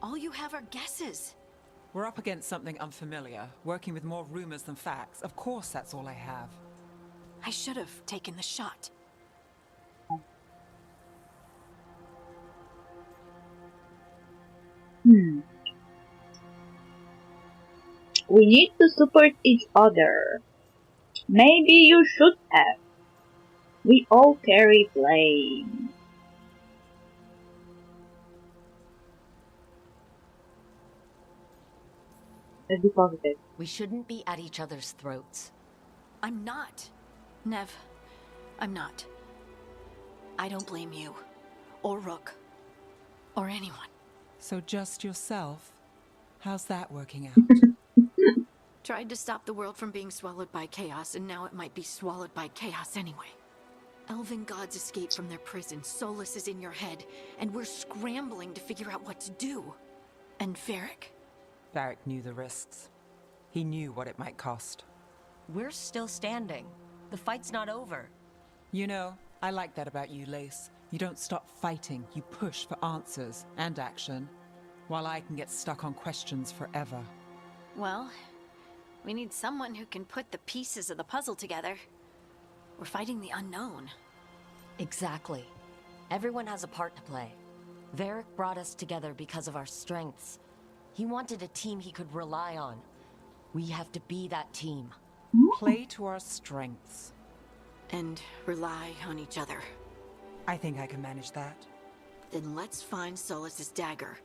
[SPEAKER 2] All you have are guesses.
[SPEAKER 7] We're up against something unfamiliar, working with more rumors than facts. Of course that's all I have.
[SPEAKER 2] I should have taken the shot.
[SPEAKER 1] We need to support each other. Maybe you should have. We all carry blame. Let's be positive.
[SPEAKER 3] We shouldn't be at each other's throats.
[SPEAKER 2] I'm not. Nev, I'm not. I don't blame you, or Rook, or anyone.
[SPEAKER 7] So just yourself? How's that working out?
[SPEAKER 2] Tried to stop the world from being swallowed by chaos, and now it might be swallowed by chaos anyway. Elven gods escaped from their prison, Solus is in your head, and we're scrambling to figure out what to do. And Varric?
[SPEAKER 7] Varric knew the risks. He knew what it might cost.
[SPEAKER 3] We're still standing. The fight's not over.
[SPEAKER 7] You know, I like that about you, Lace. You don't stop fighting, you push for answers and action, while I can get stuck on questions forever.
[SPEAKER 2] Well, we need someone who can put the pieces of the puzzle together. We're fighting the unknown.
[SPEAKER 3] Exactly. Everyone has a part to play. Varric brought us together because of our strengths. He wanted a team he could rely on. We have to be that team.
[SPEAKER 7] Play to our strengths.
[SPEAKER 2] And rely on each other.
[SPEAKER 7] I think I can manage that.
[SPEAKER 2] Then let's find Solus's dagger.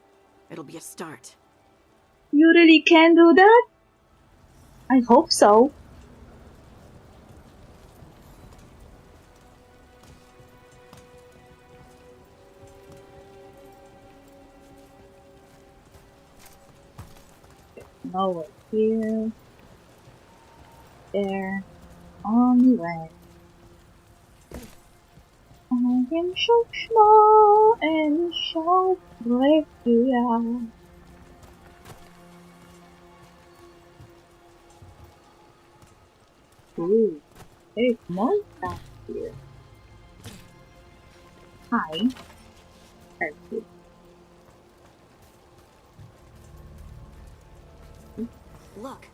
[SPEAKER 2] It'll be a start.
[SPEAKER 1] You really can do that? I hope so. Nowhere here. There. On the way. I am so small and so fragile. Ooh, there's more stuff here. Hi. Perfect.
[SPEAKER 2] Look.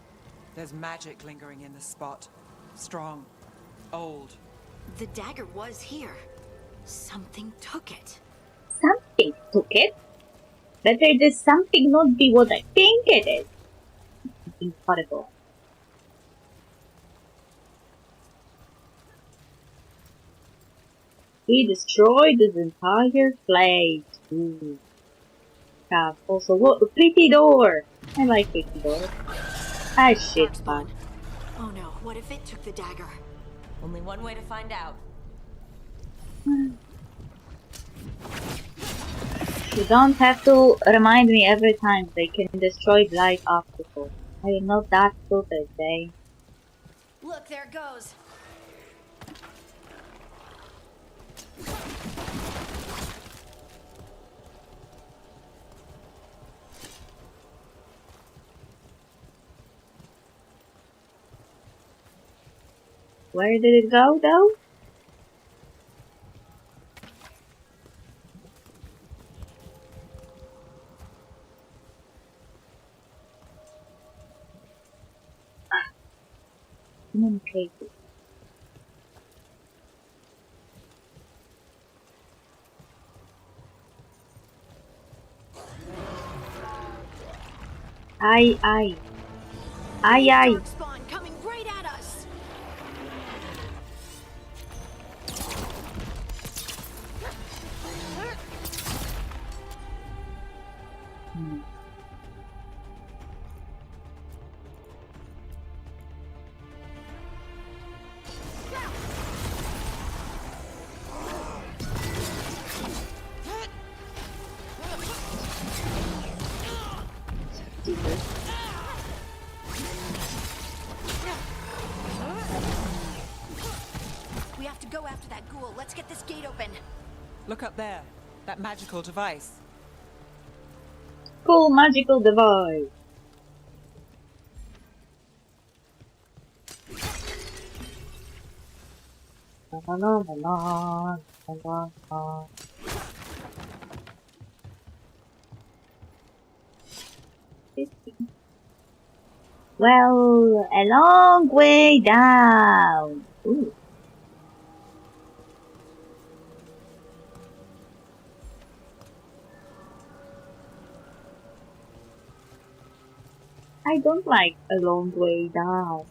[SPEAKER 7] There's magic lingering in this spot. Strong. Old.
[SPEAKER 2] The dagger was here. Something took it.
[SPEAKER 1] Something took it? Better this something not be what I think it is. Incredible. We destroyed this entire place. Ooh. Have also what a pretty door. I like pretty doors. Ah shit, man.
[SPEAKER 2] Oh no, what if it took the dagger?
[SPEAKER 3] Only one way to find out.
[SPEAKER 1] You don't have to remind me every time they can destroy blight obstacles. I am not that stupid, eh?
[SPEAKER 2] Look, there it goes.
[SPEAKER 1] Where did it go, though? Communicated. Aye, aye. Aye, aye.
[SPEAKER 2] Dark spawn coming right at us. We have to go after that ghoul. Let's get this gate open.
[SPEAKER 7] Look up there. That magical device.
[SPEAKER 1] Cool magical device. La la la la la la la. Well, a long way down. Ooh. I don't like a long way down.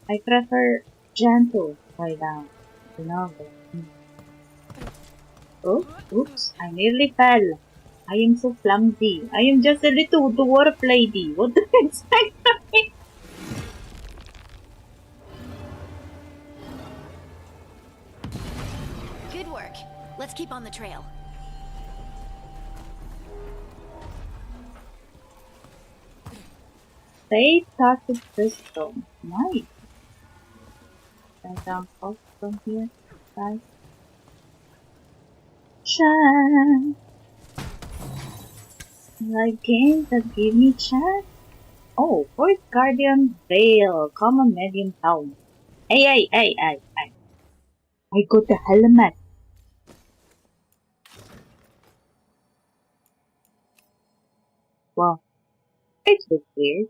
[SPEAKER 1] I prefer gentle way down. You know. Oh, oops! I nearly fell. I am so clumsy. I am just a little dwarf lady. What do you expect of me?
[SPEAKER 2] Good work. Let's keep on the trail.
[SPEAKER 1] They started crystal. Nice. I jump off from here, guys. Shine. Like games that give me chance. Oh, Forest Guardian Veil, common medium town. Hey. I got the helmet. Wow, it looks weird.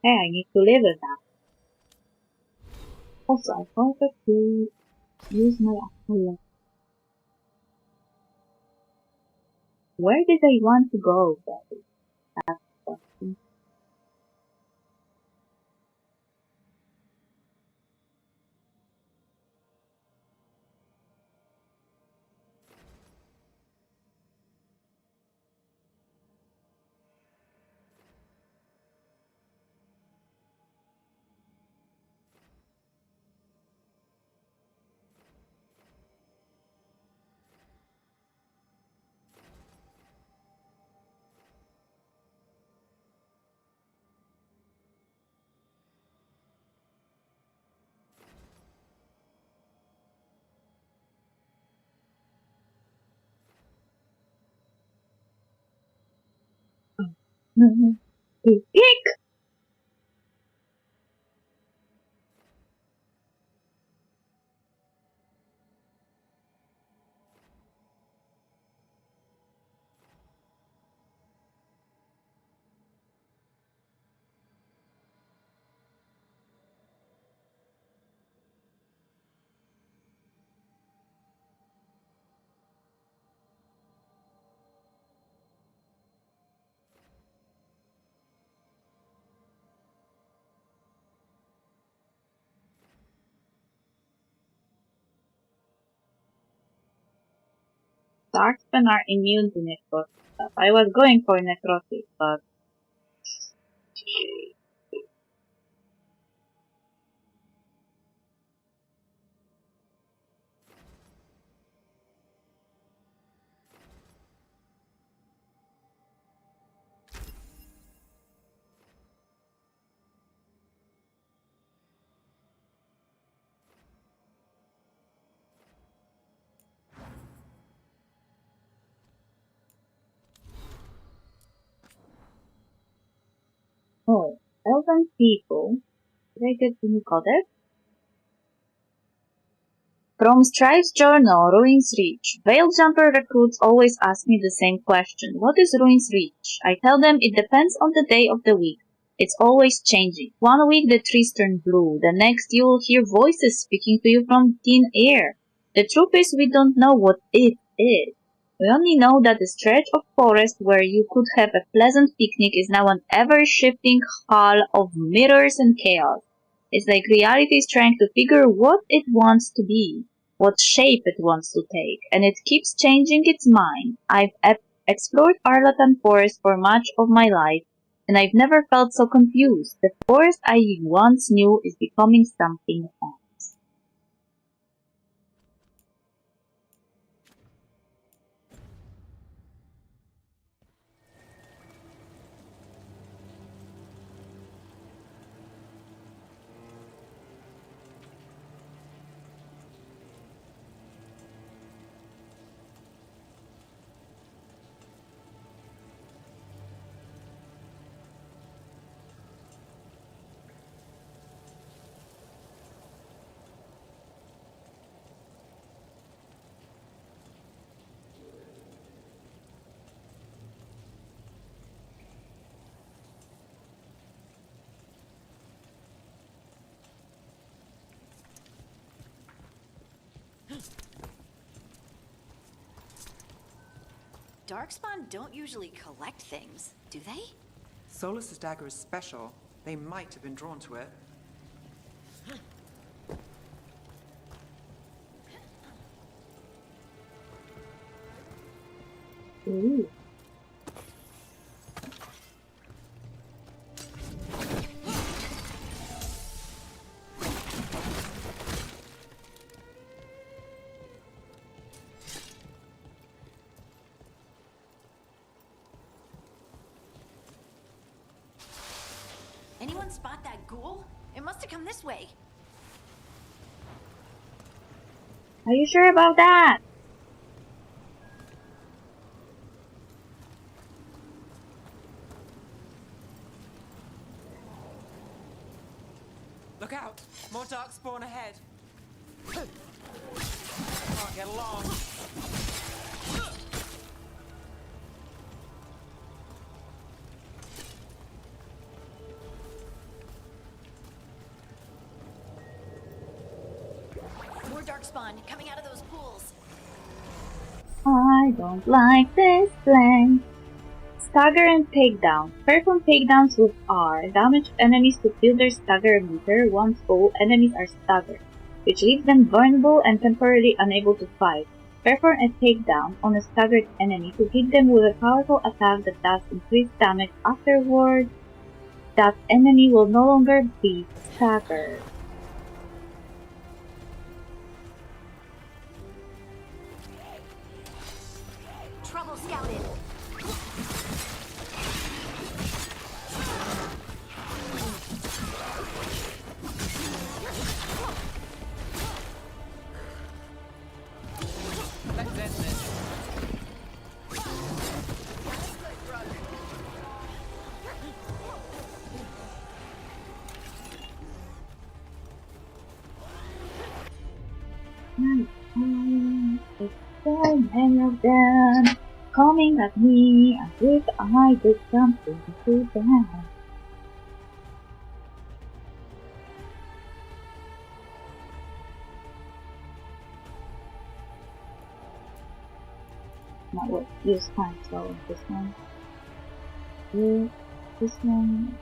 [SPEAKER 1] Hey, I need to live with that. Also, I forgot to use my apple. Where did I want to go, guys? That's the question. Pick! Darkspan are immune to necrotic stuff. I was going for necrotic, but Elven people. Did I get any codex? From Strive's journal, Ruins Reach. Veil Jumper recruits always ask me the same question. What is Ruins Reach? I tell them it depends on the day of the week. It's always changing. One week the trees turn blue. The next you will hear voices speaking to you from thin air. The truth is we don't know what it is. We only know that the stretch of forest where you could have a pleasant picnic is now an ever-shifting hall of mirrors and chaos. It's like reality is trying to figure what it wants to be, what shape it wants to take, and it keeps changing its mind. I've explored Arlatan Forest for much of my life, and I've never felt so confused. The forest I once knew is becoming something else.
[SPEAKER 2] Darkspawn don't usually collect things, do they?
[SPEAKER 7] Solus's dagger is special. They might have been drawn to it.
[SPEAKER 1] Ooh.
[SPEAKER 2] Anyone spot that ghoul? It must have come this way.
[SPEAKER 1] Are you sure about that?
[SPEAKER 7] Look out! More darkspawn ahead! Can't get along.
[SPEAKER 2] More darkspawn coming out of those pools.
[SPEAKER 1] I don't like this plan. Stagger and Takedown. Perform takedowns with R. Damage enemies to fill their stagger meter once all enemies are staggered, which leaves them vulnerable and temporarily unable to fight. Perform a takedown on a staggered enemy to hit them with a powerful attack that does increased damage afterward. That enemy will no longer be staggered.
[SPEAKER 2] Trouble scouted.
[SPEAKER 7] Let's end this.
[SPEAKER 1] It's so many of them coming at me as if I did something to them. Not what use time, so this one. This one.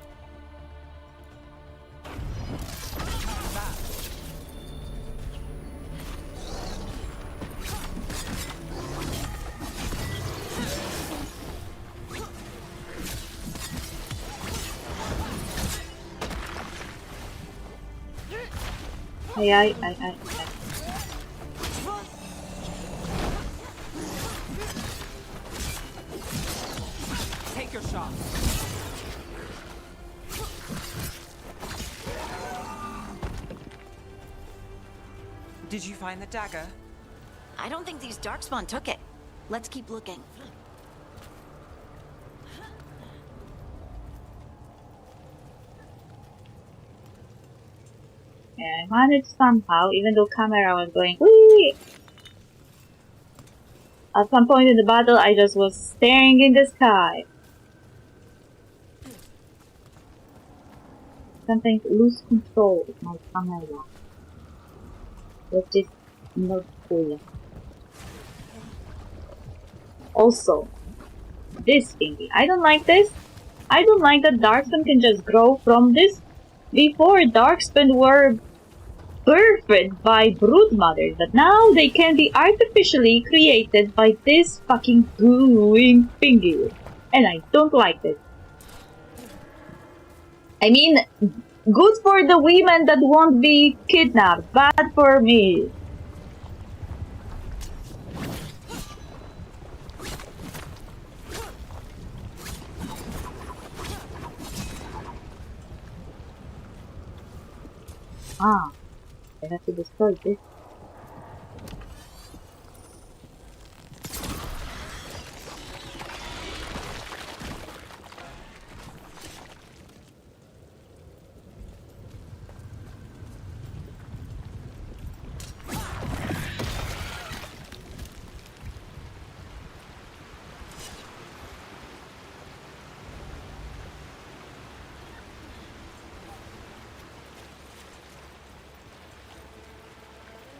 [SPEAKER 1] I.
[SPEAKER 7] Take your shot. Did you find the dagger?
[SPEAKER 2] I don't think these darkspawn took it. Let's keep looking.
[SPEAKER 1] I managed somehow, even though camera was going whee! At some point in the battle, I just was staring in the sky. Sometimes lose control of my camera, which is not cool. Also, this thingy. I don't like this. I don't like that Darkspawn can just grow from this. Before, Darkspawn were birthed by broodmothers, but now they can be artificially created by this fucking growing thingy. And I don't like it. I mean, good for the women that won't be kidnapped, bad for me. Ah, I have to destroy this.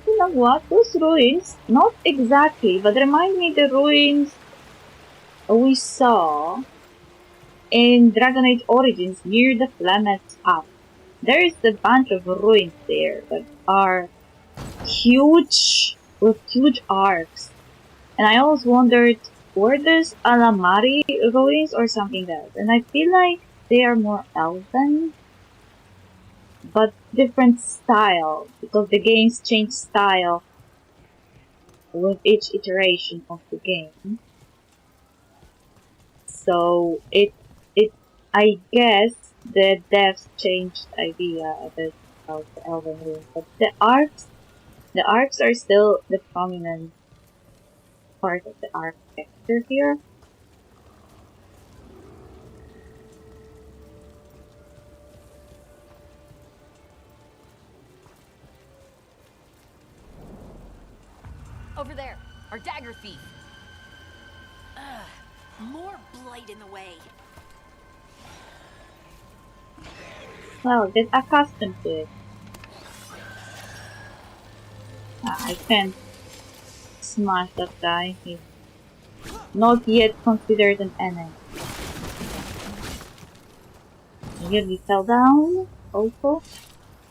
[SPEAKER 1] You know what? Those ruins, not exactly, but remind me the ruins we saw in Dragon Age Origins near the Flamet's hut. There is a bunch of ruins there that are huge, with huge arcs. And I always wondered, were these Alamari ruins or something else? And I feel like they are more elven, but different style, because the games change style with each iteration of the game. So I guess the devs changed idea a bit about the elven ruins, but the arcs are still the prominent part of the architecture here.
[SPEAKER 2] Over there, our dagger thief. Ugh, more blight in the way.
[SPEAKER 1] Well, get accustomed to it. I can't smash that guy. He's not yet considered an enemy. Here we fell down. Also,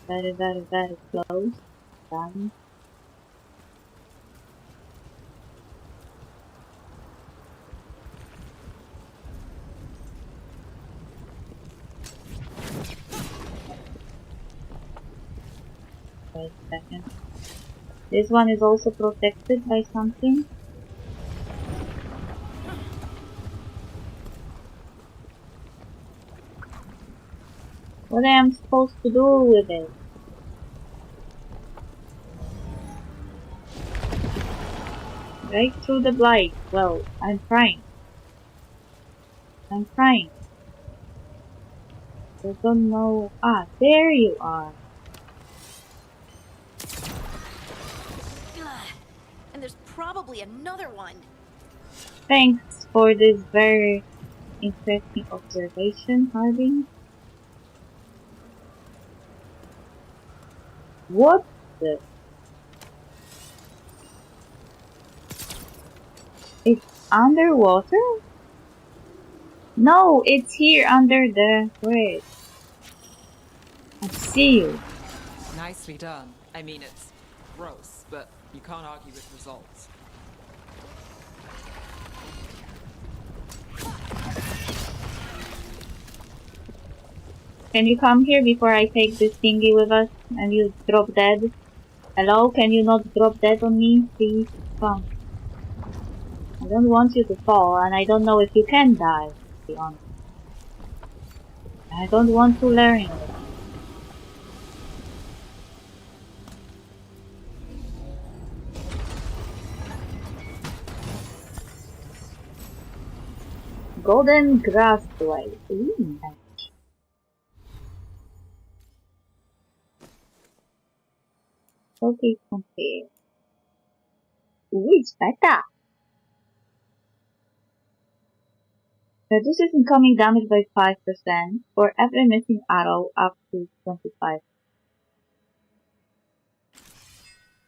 [SPEAKER 1] very, very, very close. Down. Wait a second. This one is also protected by something. What am I supposed to do with it? Right through the blight. Well, I'm trying. I don't know. Ah, there you are.
[SPEAKER 2] And there's probably another one.
[SPEAKER 1] Thanks for this very interesting observation, Harding. What the? It's underwater? No, it's here under the bridge. I see you.
[SPEAKER 7] Nicely done. I mean, it's gross, but you can't argue with results.
[SPEAKER 1] Can you come here before I take this thingy with us and you drop dead? Hello, can you not drop dead on me? Please, come. I don't want you to fall, and I don't know if you can die, to be honest. I don't want to learn it. Golden grass blade. Ooh, nice. Okay, compare. Ooh, it's better. Reduces incoming damage by 5% for every missing arrow up to 25.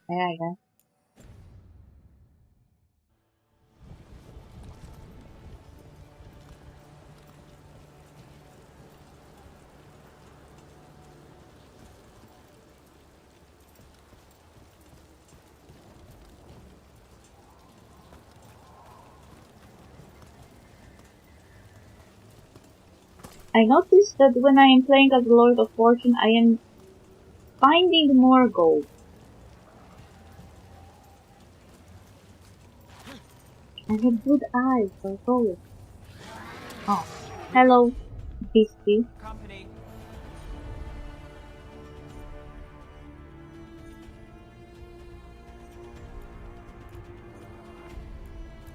[SPEAKER 1] Yeah, I guess. I noticed that when I am playing as Lord of Fortune, I am finding more gold. I have good eyes for gold. Oh, hello, beastie.
[SPEAKER 7] Company.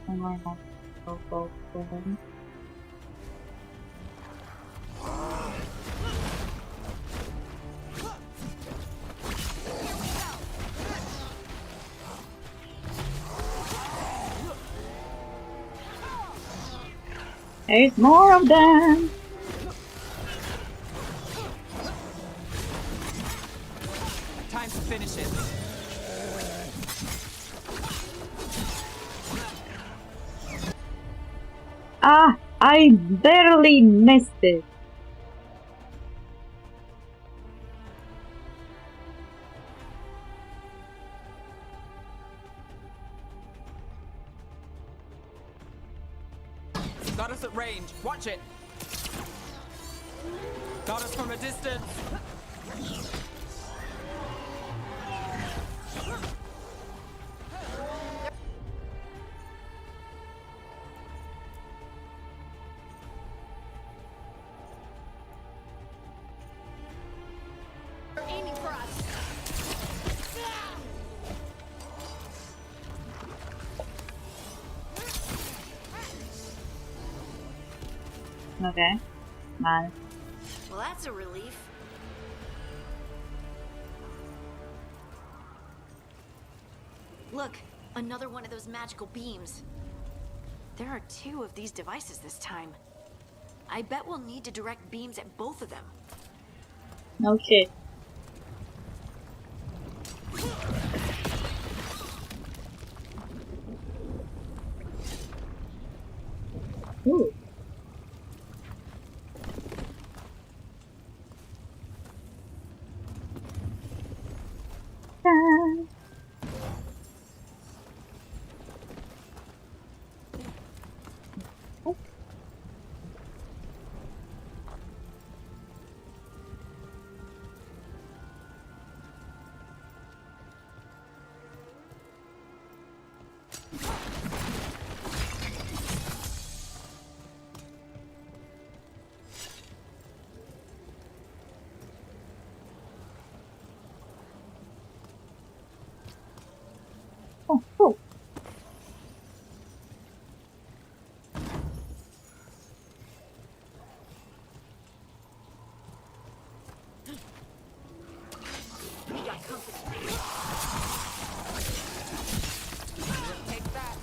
[SPEAKER 1] And I have no gold for them. There's more of them!
[SPEAKER 7] Time to finish it.
[SPEAKER 1] Ah! I barely missed it!
[SPEAKER 7] Got us at range. Watch it. Got us from a distance.
[SPEAKER 2] They're aiming for us.
[SPEAKER 1] Okay. Man.
[SPEAKER 2] Well, that's a relief. Look, another one of those magical beams. There are 2 of these devices this time. I bet we'll need to direct beams at both of them.
[SPEAKER 1] No shit. Ooh. Ta. Oh, cool.
[SPEAKER 2] We got company.
[SPEAKER 7] Take that.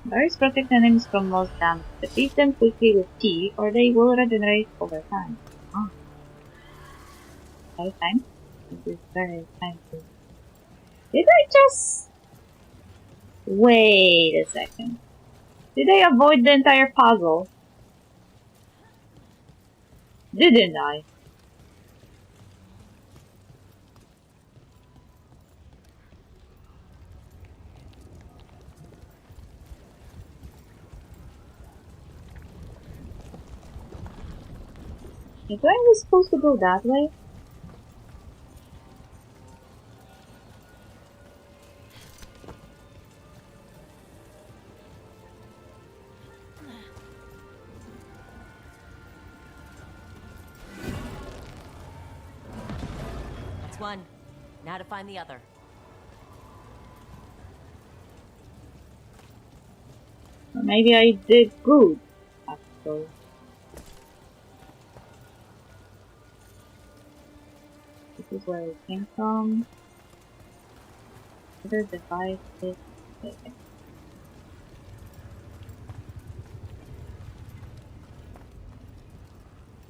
[SPEAKER 1] Berries protect enemies from most damage. Defeat them quickly with T, or they will regenerate over time. Oh. Very time. This is very expensive. Did I just... Wait a second. Did I avoid the entire puzzle? Didn't I? Is I was supposed to go that way?
[SPEAKER 3] That's one. Now to find the other.
[SPEAKER 1] Or maybe I did good, actually. This is where it came from. Other devices. Okay.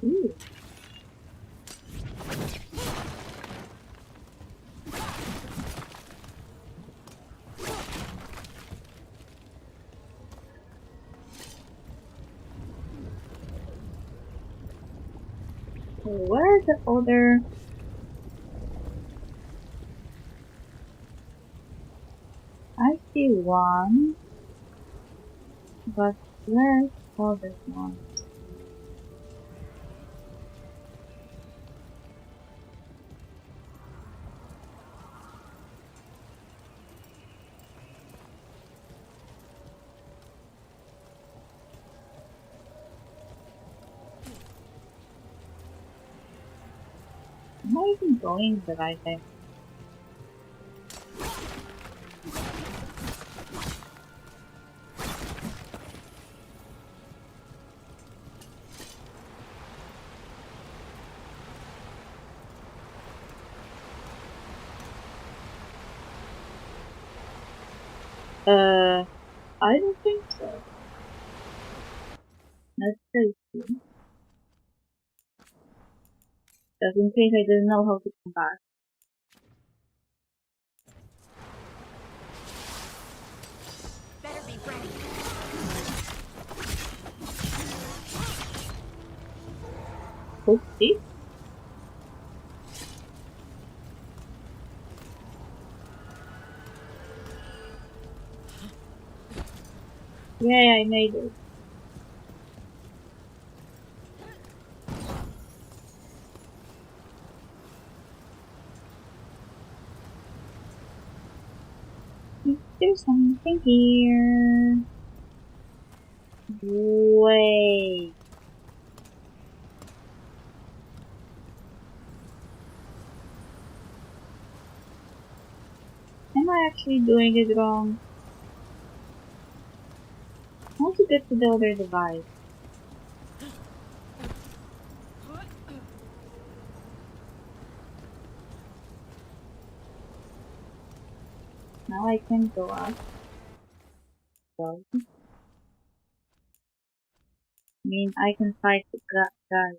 [SPEAKER 1] Ooh. So where's the other? I see one, but where's the other one? Am I even going the right way? I don't think so. Let's see. Just in case I didn't know how to come back.
[SPEAKER 2] Better be ready.
[SPEAKER 1] Oopsie. Yay, I made it. There's something here. Wait. Am I actually doing it wrong? How to get to the other device? Now I can go up. So, I mean, I can fight the guy.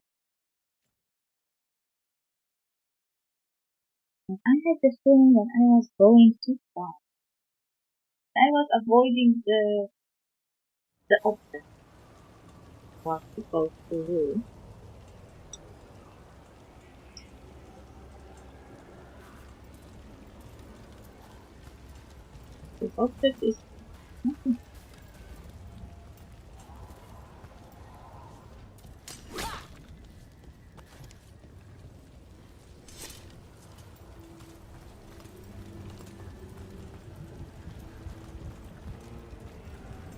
[SPEAKER 1] And I had the feeling that I was going too far. I was avoiding the object I was supposed to do. This object is nothing.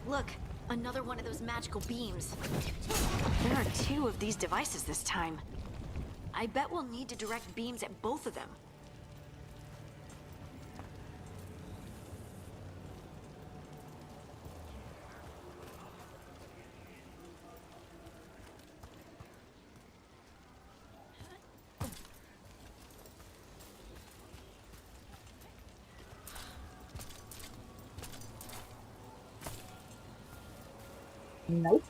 [SPEAKER 2] Look, another one of those magical beams. There are 2 of these devices this time. I bet we'll need to direct beams at both of them.
[SPEAKER 1] Nope.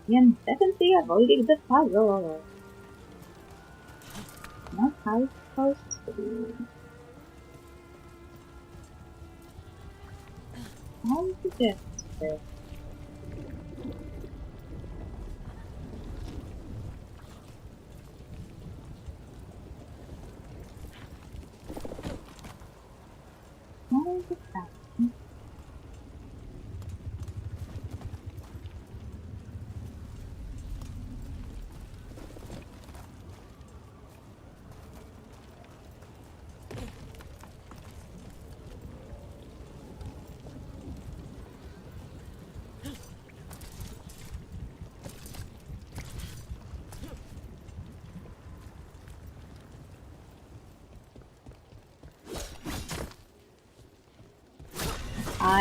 [SPEAKER 1] I am definitely avoiding the puzzle. Not how it's supposed to be. How to get there? How is it that?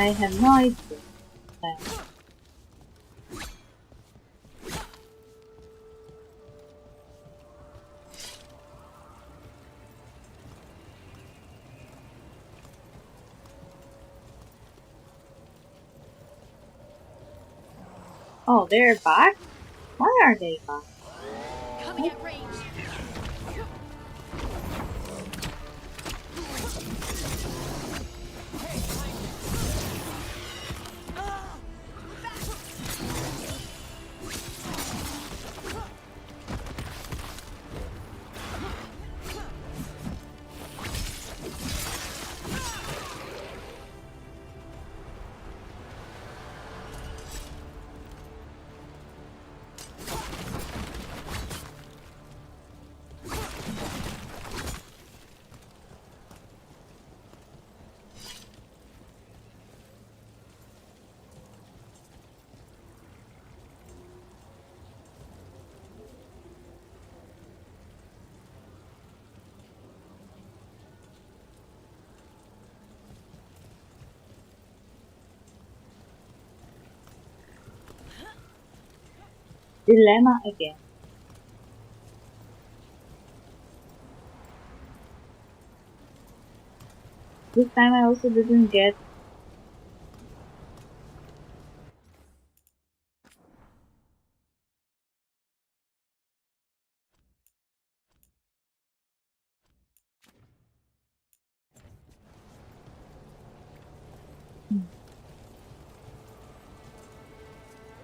[SPEAKER 1] I have no idea. Oh, they're back? Why are they back?
[SPEAKER 2] Coming at range.
[SPEAKER 1] Dilemma again. This time I also didn't get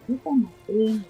[SPEAKER 1] what am I doing?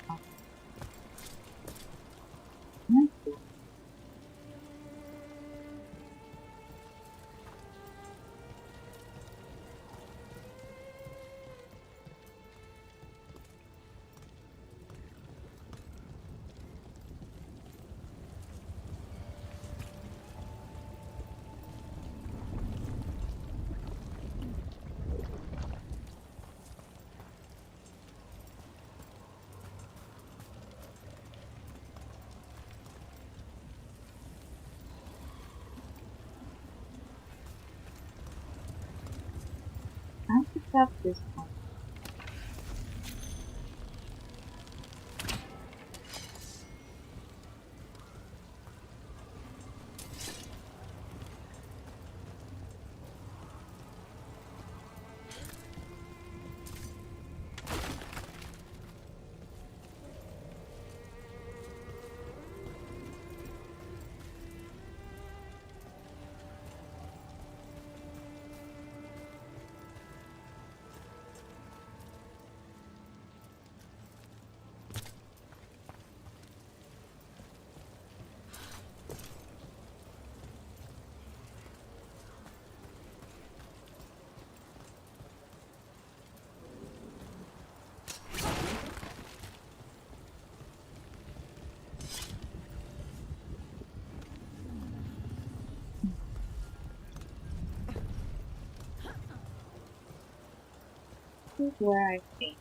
[SPEAKER 1] I picked up this one. This is where I think.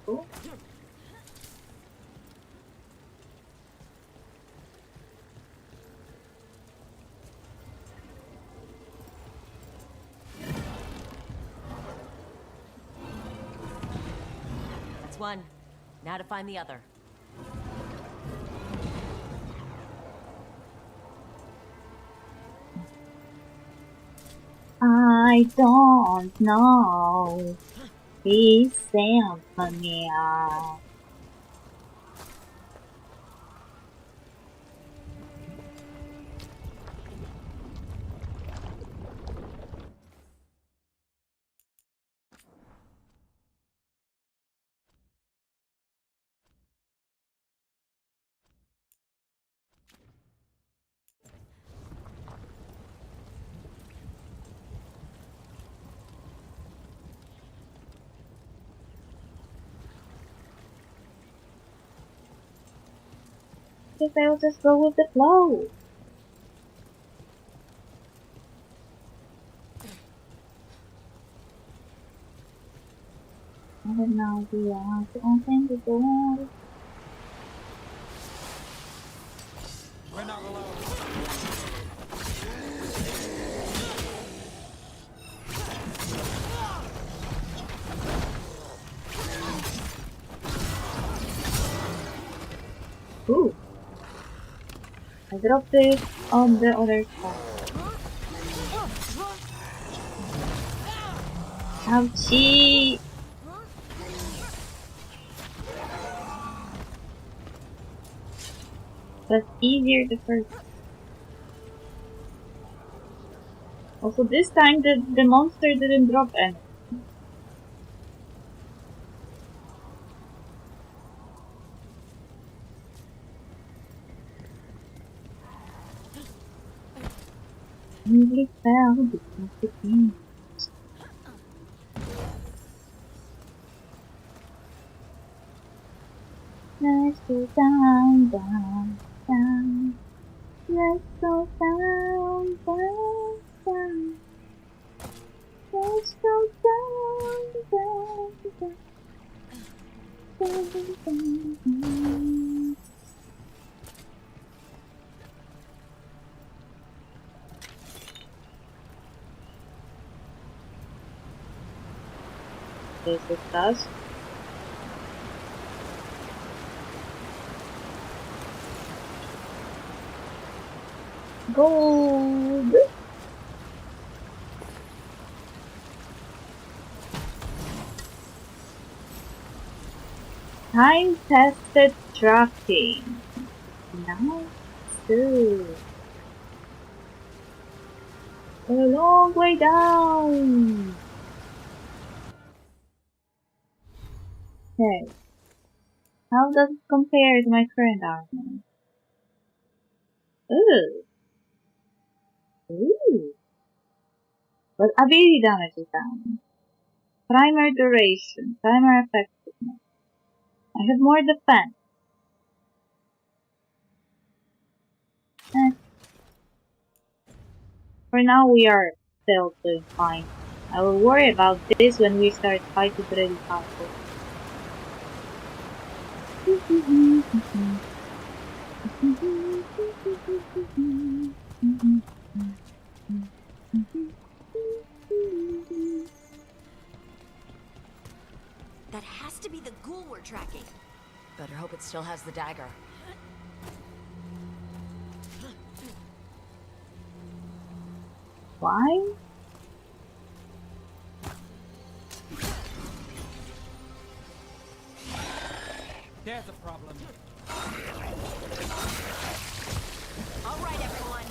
[SPEAKER 1] Oh.
[SPEAKER 13] That's one. Now to find the other.
[SPEAKER 1] I don't know. Please send me out. guess I'll just go with the flow. I have no idea how to open the door.
[SPEAKER 7] We're not alone.
[SPEAKER 1] Ooh. I dropped it on the other side. Ouchie! That's easier the first. Also, this time the monster didn't drop any. Nearly fell because the king. Let's go down, down, down. Let's go down, down, down. Let's go down, down, down. Down, down, down. This is us. Gold! Time-tested tracking. Nice. Good. A long way down. Okay. How does it compare to my current armor? Ooh. Ooh. But ability damage is down. Primer duration. Primer effectiveness. I have more defense. For now we are still doing fine. I will worry about this when we start fighting really powerful.
[SPEAKER 13] That has to be the ghoul we're tracking. Better hope it still has the dagger.
[SPEAKER 1] Why?
[SPEAKER 7] There's a problem.
[SPEAKER 13] All right, everyone.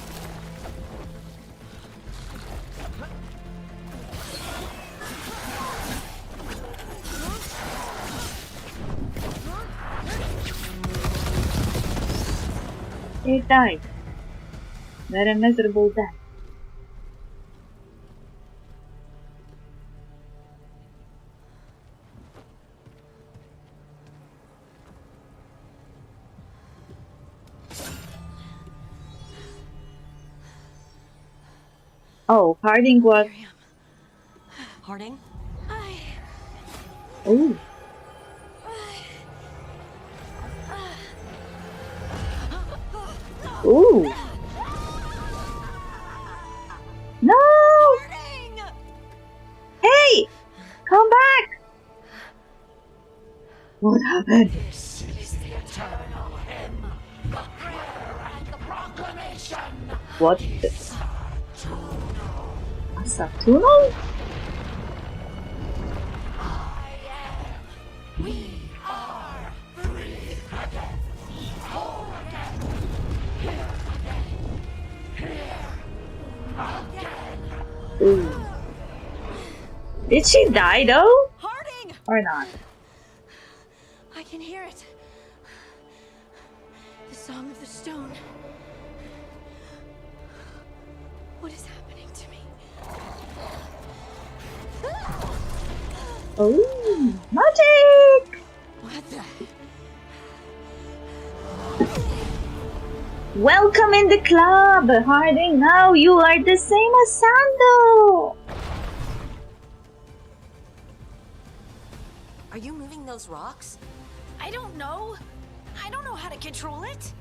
[SPEAKER 1] It died. Very miserable death. Oh, Harding was.
[SPEAKER 13] Harding?
[SPEAKER 1] Ooh. Ooh. No!
[SPEAKER 13] Harding!
[SPEAKER 1] Hey! Come back! What happened?
[SPEAKER 14] This is the eternal hymn, the prayer and the proclamation.
[SPEAKER 1] What the? A Satuno?
[SPEAKER 14] We are free again. Whole again. Here again. Here again.
[SPEAKER 1] Ooh. Did she die though?
[SPEAKER 13] Harding!
[SPEAKER 1] Or not?
[SPEAKER 2] I can hear it. The song of the stone. What is happening to me?
[SPEAKER 1] Oh, magic!
[SPEAKER 2] What the?
[SPEAKER 1] Welcome in the club, Harding. Now you are the same as Sando.
[SPEAKER 13] Are you moving those rocks?
[SPEAKER 2] I don't know. I don't know how to control it.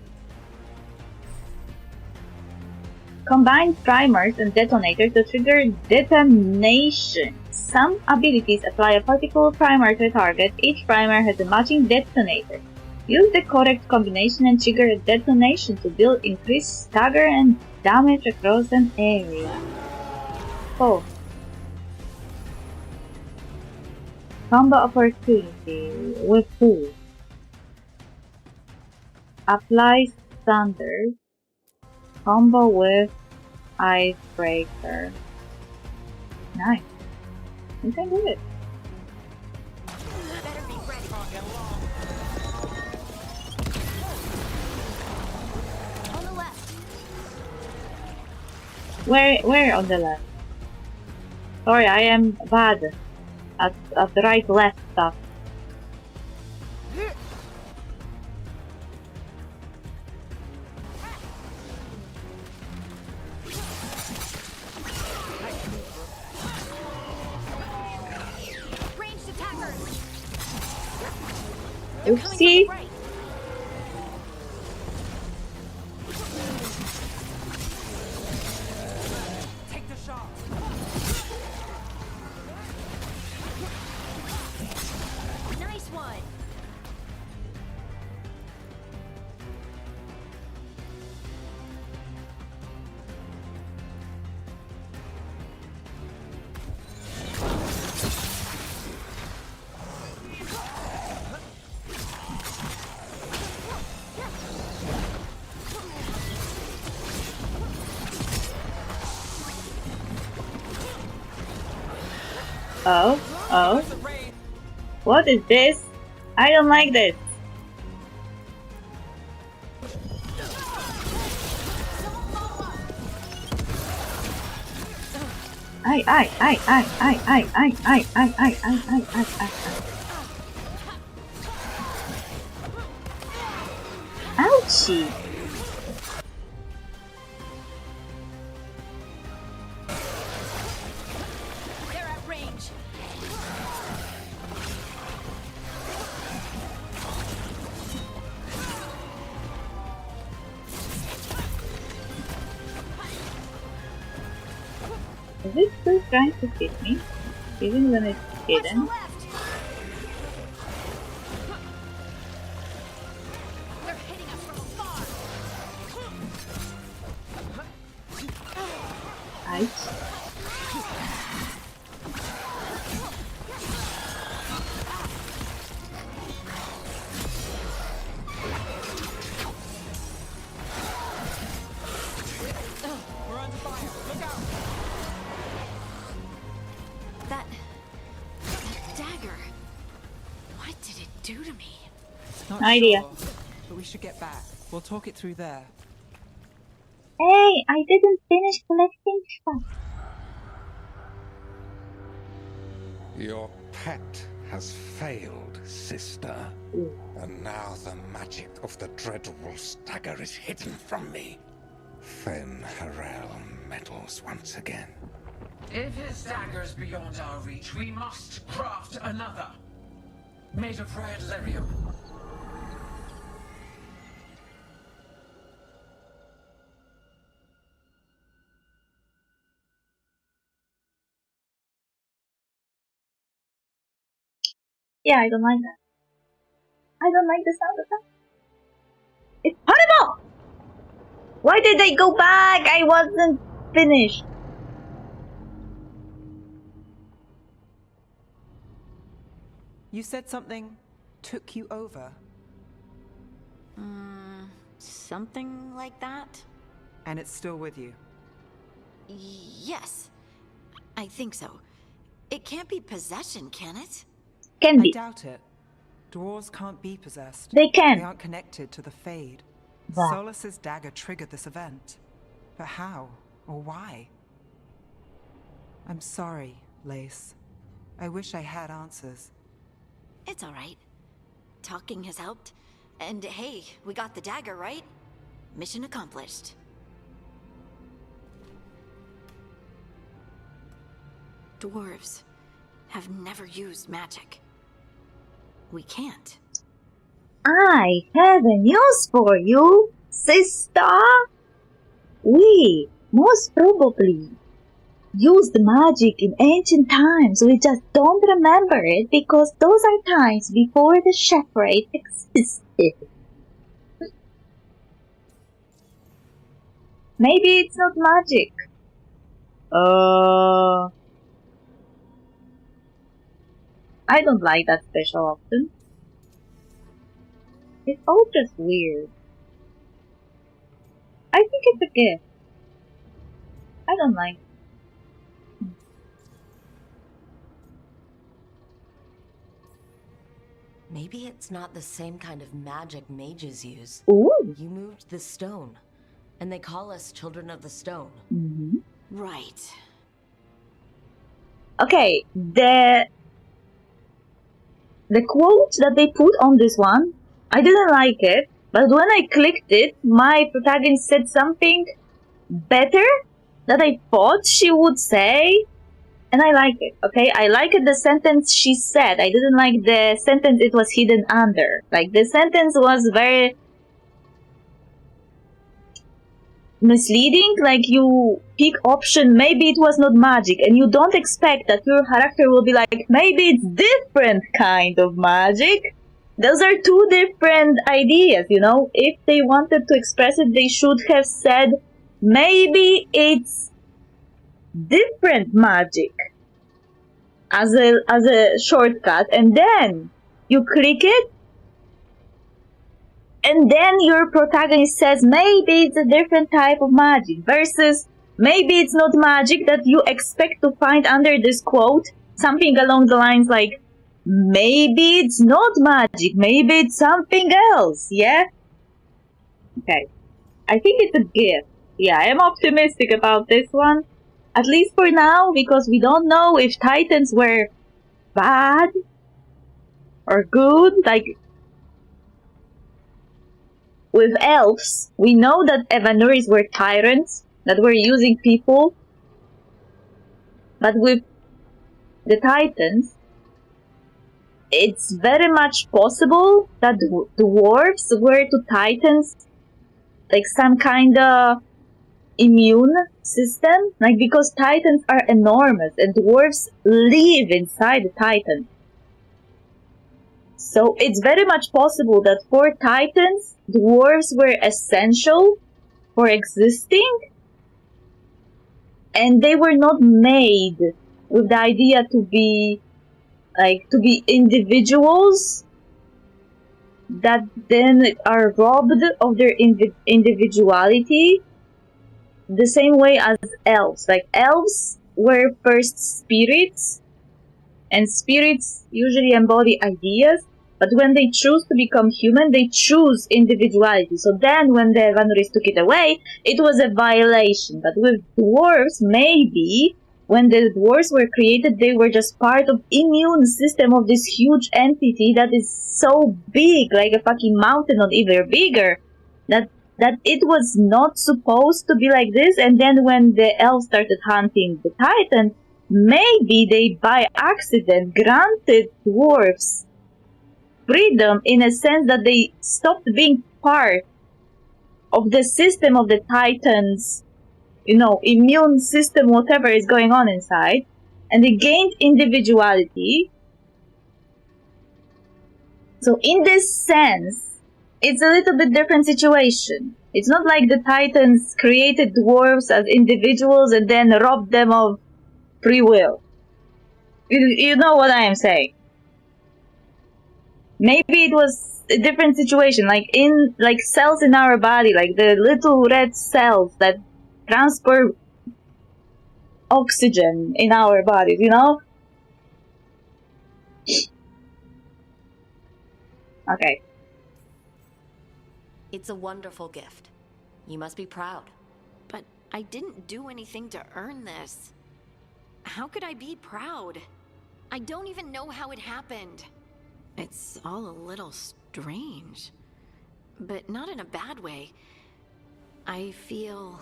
[SPEAKER 1] Combine primers and detonators to trigger detonation. Some abilities apply a particular primer to a target. Each primer has a matching detonator. Use the correct combination and trigger a detonation to build increased stagger and damage across an area. Oh. Combo opportunity with who? Apply thunder. Combo with icebreaker. Nice. You can do it.
[SPEAKER 13] Better be ready. On the left.
[SPEAKER 1] Where on the left? Sorry, I am bad at the right left stuff.
[SPEAKER 13] Ranged attackers.
[SPEAKER 1] Oopsie.
[SPEAKER 7] Take the shot.
[SPEAKER 13] Nice one.
[SPEAKER 1] Oh. What is this? I don't like this. Ouchie.
[SPEAKER 13] They're at range.
[SPEAKER 1] Is it still trying to hit me? Even when it's hidden?
[SPEAKER 13] They're hitting us from afar.
[SPEAKER 1] Ouch.
[SPEAKER 7] We're under fire. Look out.
[SPEAKER 2] That dagger. What did it do to me?
[SPEAKER 7] Not
[SPEAKER 1] Idea.
[SPEAKER 7] sure, but we should get back. We'll talk it through there.
[SPEAKER 1] Hey, I didn't finish collecting stuff.
[SPEAKER 15] Your pet has failed, sister. And now the magic of the dreadful stagger is hidden from me. Fen Harel meddles once again.
[SPEAKER 14] If his dagger's beyond our reach, we must craft another. Made of red lyrium.
[SPEAKER 1] Yeah, I don't like that. I don't like the sound of that. It's horrible! Why did they go back? I wasn't finished.
[SPEAKER 7] You said something took you over.
[SPEAKER 2] Something like that?
[SPEAKER 7] And it's still with you.
[SPEAKER 2] Yes. I think so. It can't be possession, can it?
[SPEAKER 1] Can
[SPEAKER 7] I
[SPEAKER 1] be.
[SPEAKER 7] doubt it. Dwarves can't be possessed.
[SPEAKER 1] They can.
[SPEAKER 7] They aren't connected to the Fade.
[SPEAKER 1] Wow.
[SPEAKER 7] Solus's dagger triggered this event. But how? Or why? I'm sorry, Lace. I wish I had answers.
[SPEAKER 2] It's alright. Talking has helped. And hey, we got the dagger, right? mission accomplished. Dwarves have never used magic. We can't.
[SPEAKER 1] I have a news for you, sister. We most probably used magic in ancient times. We just don't remember it because those are times before the Shepherd existed. Maybe it's not magic. I don't like that special option. It's all just weird. I think it's a gift. I don't like it.
[SPEAKER 3] Maybe it's not the same kind of magic mages use.
[SPEAKER 1] Ooh.
[SPEAKER 3] You moved the stone, and they call us Children of the Stone.
[SPEAKER 1] Mm-hmm.
[SPEAKER 2] Right.
[SPEAKER 1] Okay, the quote that they put on this one, I didn't like it, but when I clicked it, my protagonist said something better that I thought she would say, and I like it, okay? I liked the sentence she said. I didn't like the sentence it was hidden under. Like, the sentence was very misleading. Like, you pick option, maybe it was not magic, and you don't expect that your character will be like, maybe it's different kind of magic. Those are two different ideas, you know? If they wanted to express it, they should have said, maybe it's different magic as a shortcut, and then you click it, and then your protagonist says maybe it's a different type of magic, versus maybe it's not magic that you expect to find under this quote, something along the lines like, maybe it's not magic, maybe it's something else, yeah? Okay. I think it's a gift. Yeah, I am optimistic about this one. At least for now, because we don't know if Titans were bad or good. Like, with elves, we know that Evanuris were tyrants that were using people. But with the Titans, it's very much possible that dwarves were to Titans like some kind of immune system, like, because Titans are enormous and dwarves live inside the Titan. So it's very much possible that for Titans, dwarves were essential for existing, and they were not made with the idea to be individuals that then are robbed of their individuality, the same way as elves. Like, elves were first spirits, and spirits usually embody ideas, but when they choose to become human, they choose individuality. So then when the Evanuris took it away, it was a violation. But with dwarves, maybe when the dwarves were created, they were just part of immune system of this huge entity that is so big, like a fucking mountain or even bigger, that it was not supposed to be like this. And then when the elves started hunting the Titan, maybe they by accident granted dwarves freedom in a sense that they stopped being part of the system of the Titans, you know, immune system, whatever is going on inside, and they gained individuality. So in this sense, it's a little bit different situation. It's not like the Titans created dwarves as individuals and then robbed them of free will. You know what I am saying. Maybe it was a different situation, like in cells in our body, like the little red cells that transport oxygen in our bodies, you know? Okay.
[SPEAKER 3] It's a wonderful gift. You must be proud.
[SPEAKER 2] But I didn't do anything to earn this. How could I be proud? I don't even know how it happened. It's all a little strange. But not in a bad way. I feel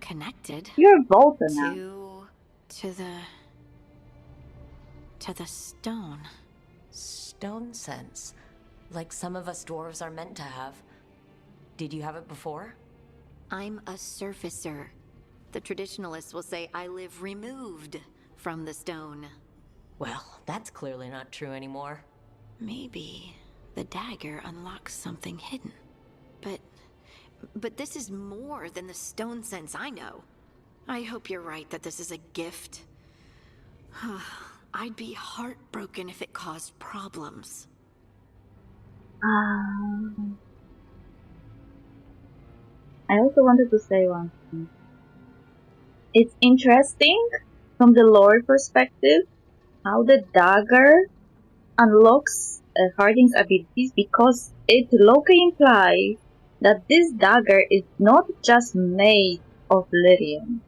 [SPEAKER 2] connected.
[SPEAKER 1] You're Volta now.
[SPEAKER 2] To the stone.
[SPEAKER 3] Stone sense. Like some of us dwarves are meant to have. Did you have it before?
[SPEAKER 2] I'm a surfacer. The traditionalists will say I live removed from the stone.
[SPEAKER 3] Well, that's clearly not true anymore.
[SPEAKER 2] Maybe the dagger unlocks something hidden. But this is more than the stone sense I know. I hope you're right that this is a gift. I'd be heartbroken if it caused problems.
[SPEAKER 1] I also wanted to say one thing. It's interesting from the lore perspective how the dagger unlocks Harding's abilities, because it locally implies that this dagger is not just made of lyrium,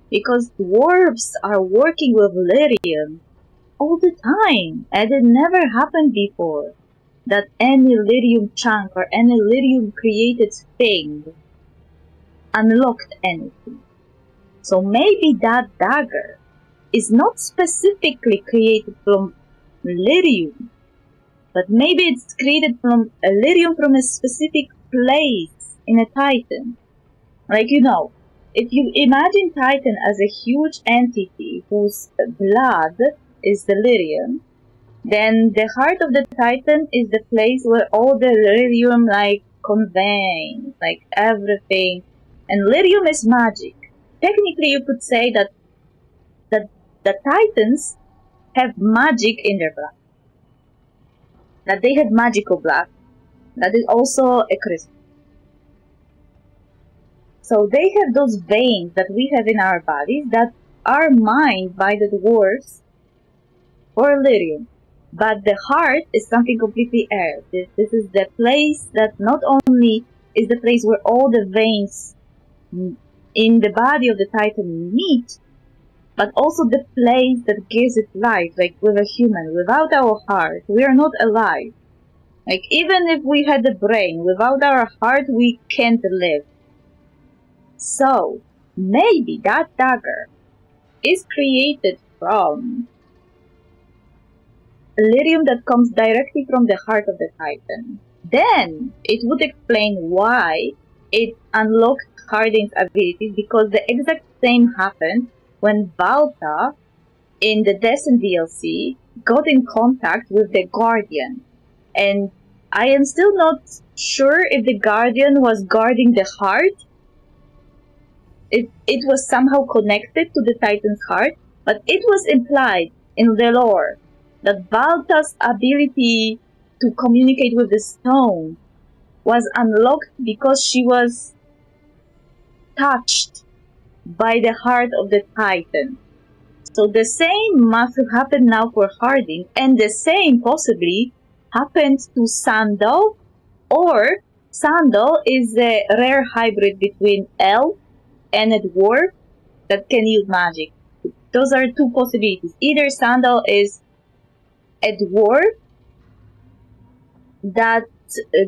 [SPEAKER 1] because dwarves are working with lyrium all the time, and it never happened before that any lyrium chunk or any lyrium created thing unlocked anything. So maybe that dagger is not specifically created from lyrium, but maybe it's created from a lyrium from a specific place in a Titan. Like, if you imagine Titan as a huge entity whose blood is the lyrium, then the heart of the Titan is the place where all the lyrium, conveys, everything. And lyrium is magic. Technically, you could say that the Titans have magic in their blood. That they have magical blood. That is also a crystal. So they have those veins that we have in our bodies that are mined by the dwarves for lyrium. But the heart is something completely else. This is the place that not only is the place where all the veins in the body of the Titan meet, but also the place that gives it life, like with a human. Without our heart, we are not alive. Like, even if we had a brain, without our heart, we can't live. So, maybe that dagger is created from lyrium that comes directly from the heart of the Titan. Then, it would explain why it unlocked Harding's abilities, because the exact same happened when Valta, in the Descent DLC, got in contact with the Guardian. And I am still not sure if the Guardian was guarding the heart. It was somehow connected to the Titan's heart, but it was implied in the lore that Valta's ability to communicate with the stone was unlocked because she was touched by the heart of the Titan. So the same must have happened now for Harding, and the same possibly happened to Sandal, or Sandal is a rare hybrid between elf and a dwarf that can use magic. Those are two possibilities. Either Sandal is a dwarf that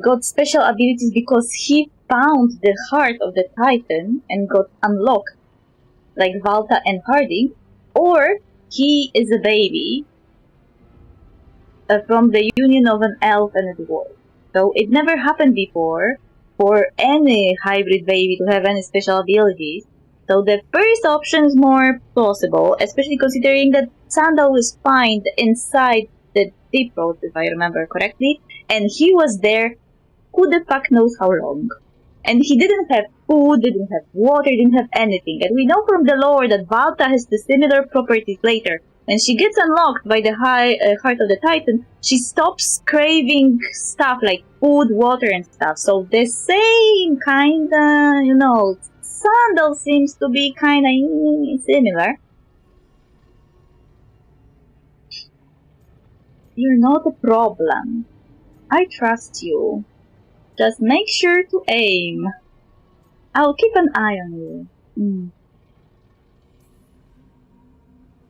[SPEAKER 1] got special abilities because he found the heart of the Titan and got unlocked, like Valta and Harding, or he is a baby from the union of an elf and a dwarf. So it never happened before for any hybrid baby to have any special abilities. So the first option is more plausible, especially considering that Sandal was found inside the deep road, if I remember correctly, and he was there who the fuck knows how long. And he didn't have food, didn't have water, didn't have anything. And we know from the lore that Valta has the similar properties later. When she gets unlocked by the heart of the Titan, she stops craving stuff like food, water, and stuff. So the same kinda, Sandal seems to be kinda similar. You're not a problem. I trust you. Just make sure to aim. I'll keep an eye on you.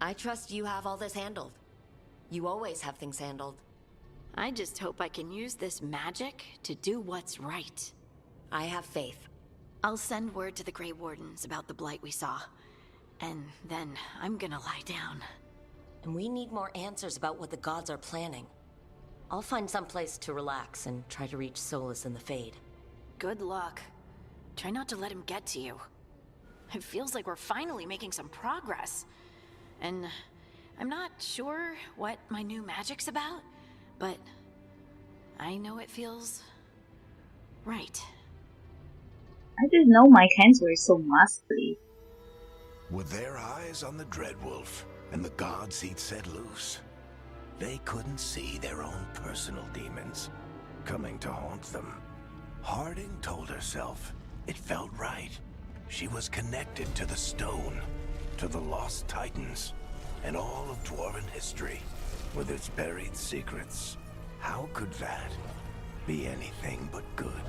[SPEAKER 3] I trust you have all this handled. You always have things handled.
[SPEAKER 2] I just hope I can use this magic to do what's right.
[SPEAKER 3] I have faith.
[SPEAKER 2] I'll send word to the Grey Wardens about the blight we saw. And then I'm gonna lie down.
[SPEAKER 3] And we need more answers about what the gods are planning. I'll find some place to relax and try to reach Solus in the Fade.
[SPEAKER 2] Good luck. Try not to let him get to you. It feels like we're finally making some progress. And I'm not sure what my new magic's about, but I know it feels right.
[SPEAKER 1] I didn't know my hands were so muscly.
[SPEAKER 8] With their eyes on the Dreadwolf and the gods he'd set loose, they couldn't see their own personal demons coming to haunt them. Harding told herself it felt right. She was connected to the stone, to the lost titans, and all of Dwarven history, with its buried secrets. How could that be anything but good?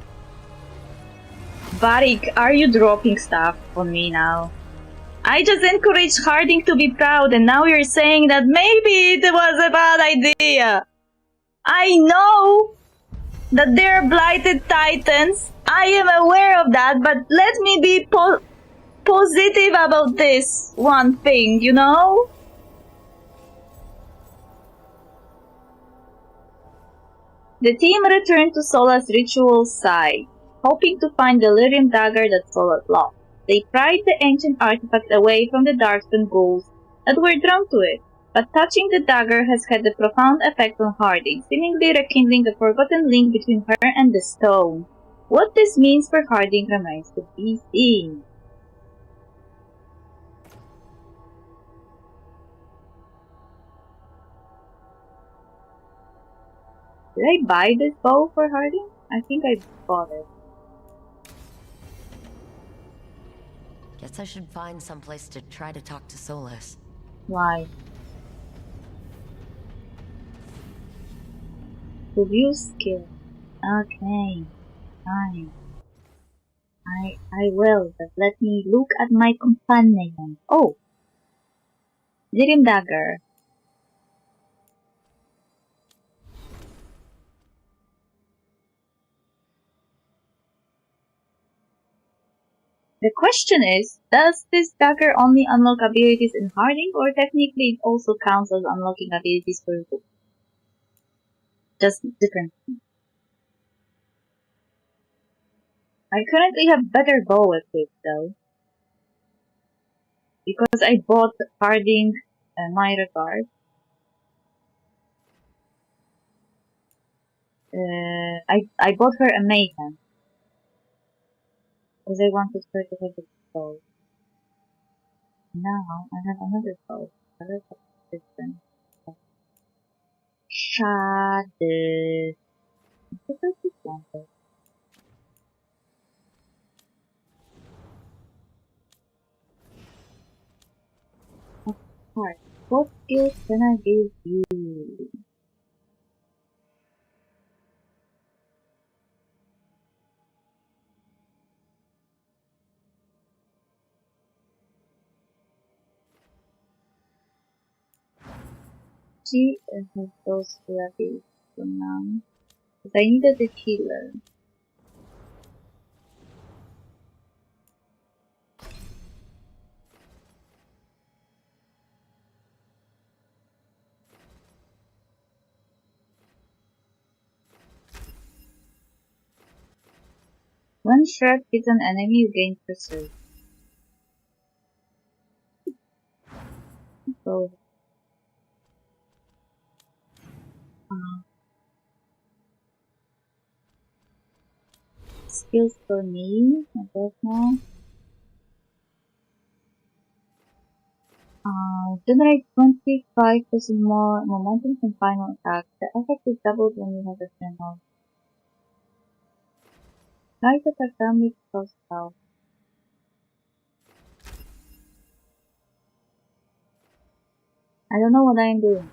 [SPEAKER 1] Barik, are you dropping stuff on me now? I just encouraged Harding to be proud, and now you're saying that maybe it was a bad idea. I know that they're blighted titans. I am aware of that, but let me be positive about this one thing, you know? The team returned to Sola's ritual site, hoping to find the lyrium dagger that Sola lost. They pried the ancient artifact away from the Darkstone ghouls that were drawn to it, but touching the dagger has had a profound effect on Harding, seemingly rekindling a forgotten link between her and the stone. What this means for Harding remains to be seen. Did I buy this bow for Harding? I think I bought it.
[SPEAKER 3] Guess I should find some place to try to talk to Solus.
[SPEAKER 1] Why? To view skill. Okay, fine. I will, but let me look at my companion. Oh! Lyrium dagger. The question is, does this dagger only unlock abilities in Harding, or technically it also counts as unlocking abilities for you? Just different. I currently have better bow equipped though. Because I bought Harding my regard. I bought her a maiden. Because I wanted her to have a bow. Now I have another bow. Another different. Shade. What is this one? Alright, what skills can I give you? She has those abilities for now. Because I needed a healer. When Shrek hits an enemy, you gain pursuit. So, skills for me, I guess now. Generate 25% more momentum from final attack. The effect is doubled when you have a final. Light attack damage plus health. I don't know what I am doing.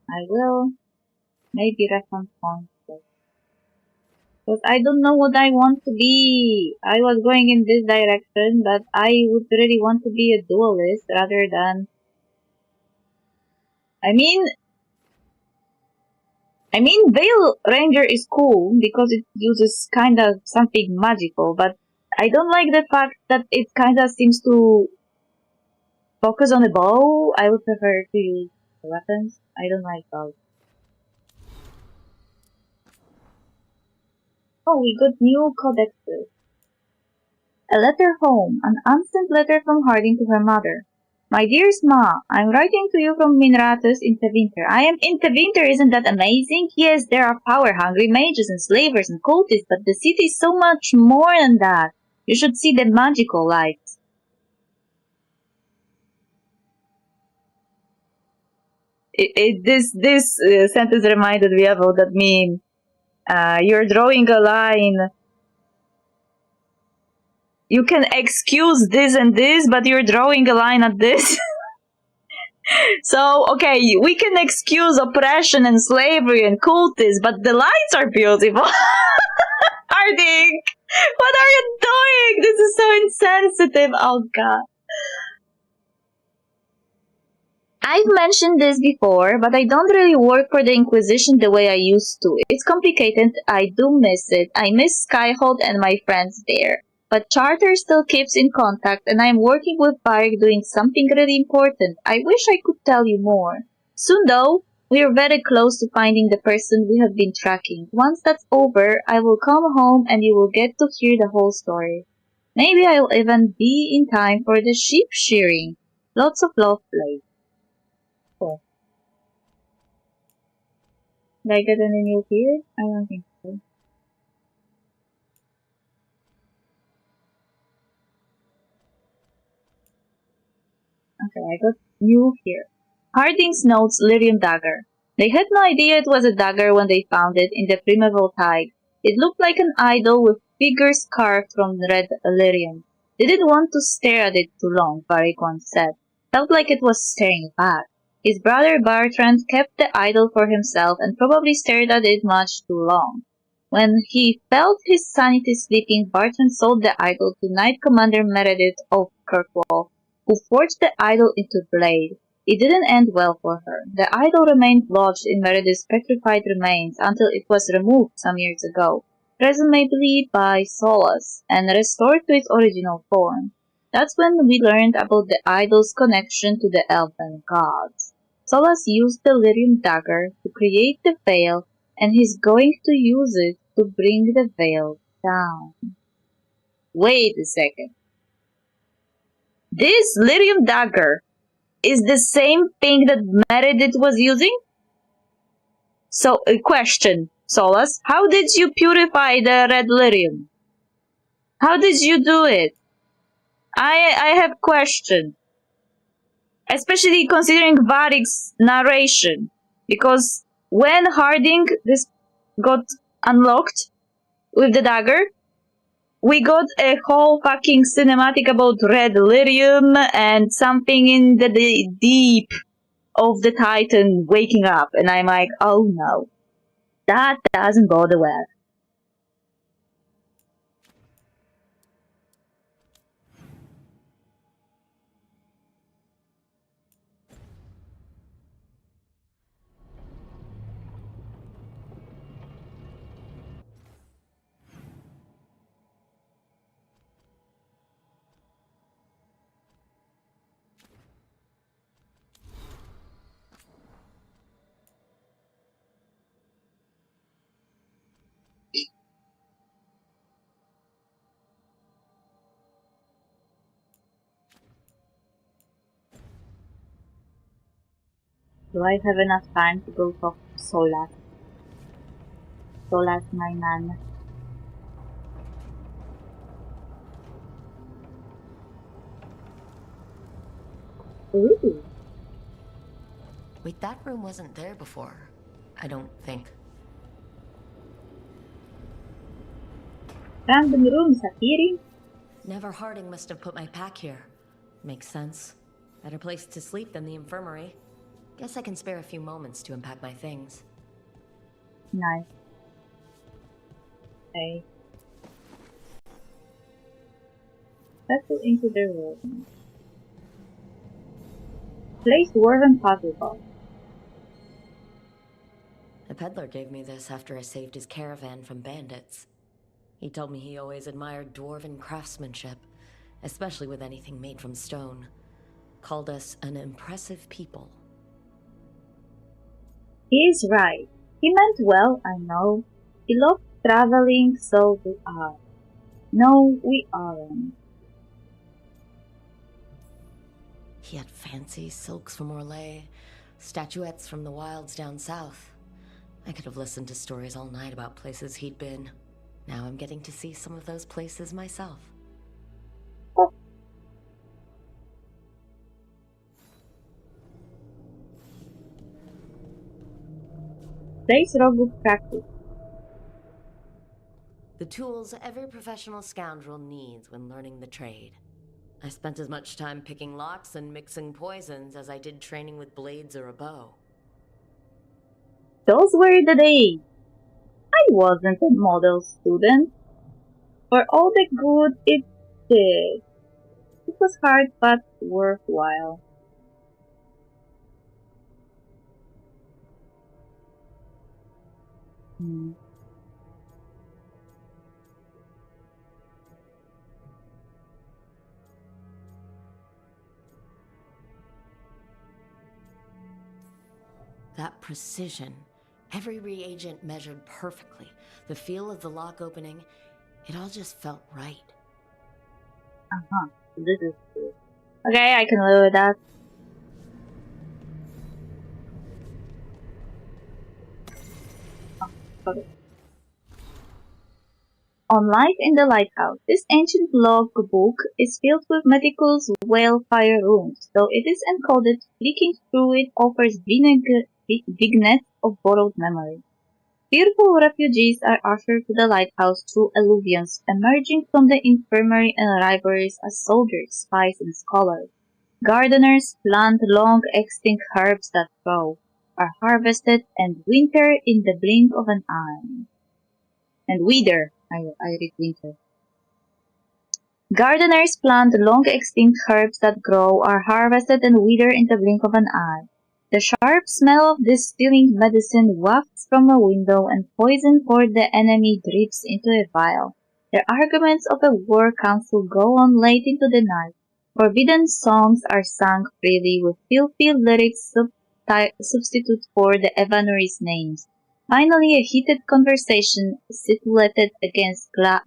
[SPEAKER 1] I will maybe recon points. Because I don't know what I want to be. I was going in this direction, but I would really want to be a duelist rather than... I mean, Veil Ranger is cool because it uses kind of something magical, but I don't like the fact that it kinda seems to focus on the bow. I would prefer to use weapons. I don't like bows. Oh, we got new codexes. A letter home, an unsent letter from Harding to her mother. My dearest Ma, I'm writing to you from Minratus in Tevinter. I am in Tevinter, isn't that amazing? Yes, there are power-hungry mages and slavers and cultists, but the city is so much more than that. You should see the magical lights. This sentence reminded me about that meme. You're drawing a line. You can excuse this and this, but you're drawing a line at this. So, okay, we can excuse oppression and slavery and cultists, but the lines are beautiful. Harding, what are you doing? This is so insensitive. Oh, God. I've mentioned this before, but I don't really work for the Inquisition the way I used to. It's complicated. I do miss it. I miss Skyhold and my friends there. But Charter still keeps in contact, and I'm working with Varric doing something really important. I wish I could tell you more. Soon, though, we're very close to finding the person we have been tracking. Once that's over, I will come home and you will get to hear the whole story. Maybe I'll even be in time for the sheep shearing. Lots of love, Blade. Cool. Did I get any new here? I don't think so. Okay, I got new here. Harding's notes, Lyrium dagger. They had no idea it was a dagger when they found it in the primeval tide. It looked like an idol with figures carved from red lyrium. They didn't want to stare at it too long, Varric once said. Felt like it was staring back. His brother Bartrand kept the idol for himself and probably stared at it much too long. When he felt his sanity slipping, Bartrand sold the idol to Knight Commander Meredith of Kirkwall, who forged the idol into blade. It didn't end well for her. The idol remained lodged in Meredith's petrified remains until it was removed some years ago, presumably by Solus, and restored to its original form. That's when we learned about the idol's connection to the elven gods. Solus used the lyrium dagger to create the veil, and he's going to use it to bring the veil down. Wait a second. This lyrium dagger is the same thing that Meredith was using? So, a question, Solus. How did you purify the red lyrium? How did you do it? I have question. Especially considering Varric's narration. Because when Harding this got unlocked with the dagger, we got a whole fucking cinematic about red lyrium and something in the deep of the Titan waking up. And I'm like, oh no. That doesn't bode well. Do I have enough time to go talk to Solas? Solas, my man. Ooh.
[SPEAKER 3] Wait, that room wasn't there before. I don't think.
[SPEAKER 1] Random rooms appearing?
[SPEAKER 3] Never Harding must have put my pack here. Makes sense. Better place to sleep than the infirmary. Guess I can spare a few moments to unpack my things.
[SPEAKER 1] Nice. Okay. Let's go into the room. Place Dwarven puzzle box.
[SPEAKER 3] The peddler gave me this after I saved his caravan from bandits.
[SPEAKER 16] He told me he always admired dwarven craftsmanship, especially with anything made from stone. Called us an impressive people.
[SPEAKER 1] He's right. He meant well, I know. He loved traveling, so do I. No, we aren't.
[SPEAKER 16] He had fancy silks from Orlais, statuettes from the wilds down south. I could have listened to stories all night about places he'd been. Now I'm getting to see some of those places myself.
[SPEAKER 1] Place Rogue's practice.
[SPEAKER 16] The tools every professional scoundrel needs when learning the trade. I spent as much time picking locks and mixing poisons as I did training with blades or a bow.
[SPEAKER 1] Those were the days. I wasn't a model student. For all the good it did. It was hard but worthwhile.
[SPEAKER 16] That precision, every reagent measured perfectly, the feel of the lock opening, it all just felt right.
[SPEAKER 1] This is good. Okay, I can live with that. Okay. On Life in the Lighthouse, this ancient logbook is filled with meticulous wildfire runes, though it is encoded, flicking through it offers vignettes of borrowed memory. Fearful refugees are ushered to the lighthouse through alluvions, emerging from the infirmary and libraries as soldiers, spies, and scholars. Gardeners plant long extinct herbs that grow, are harvested, and winter in the blink of an eye. And wither. I read winter. Gardeners plant long extinct herbs that grow, are harvested, and wither in the blink of an eye. The sharp smell of distilling medicine wafts from a window, and poison for the enemy drips into a vial. The arguments of a war council go on late into the night. Forbidden songs are sung freely, with filthy lyrics substitute for the Evanuris' names. Finally, a heated conversation situated against glass,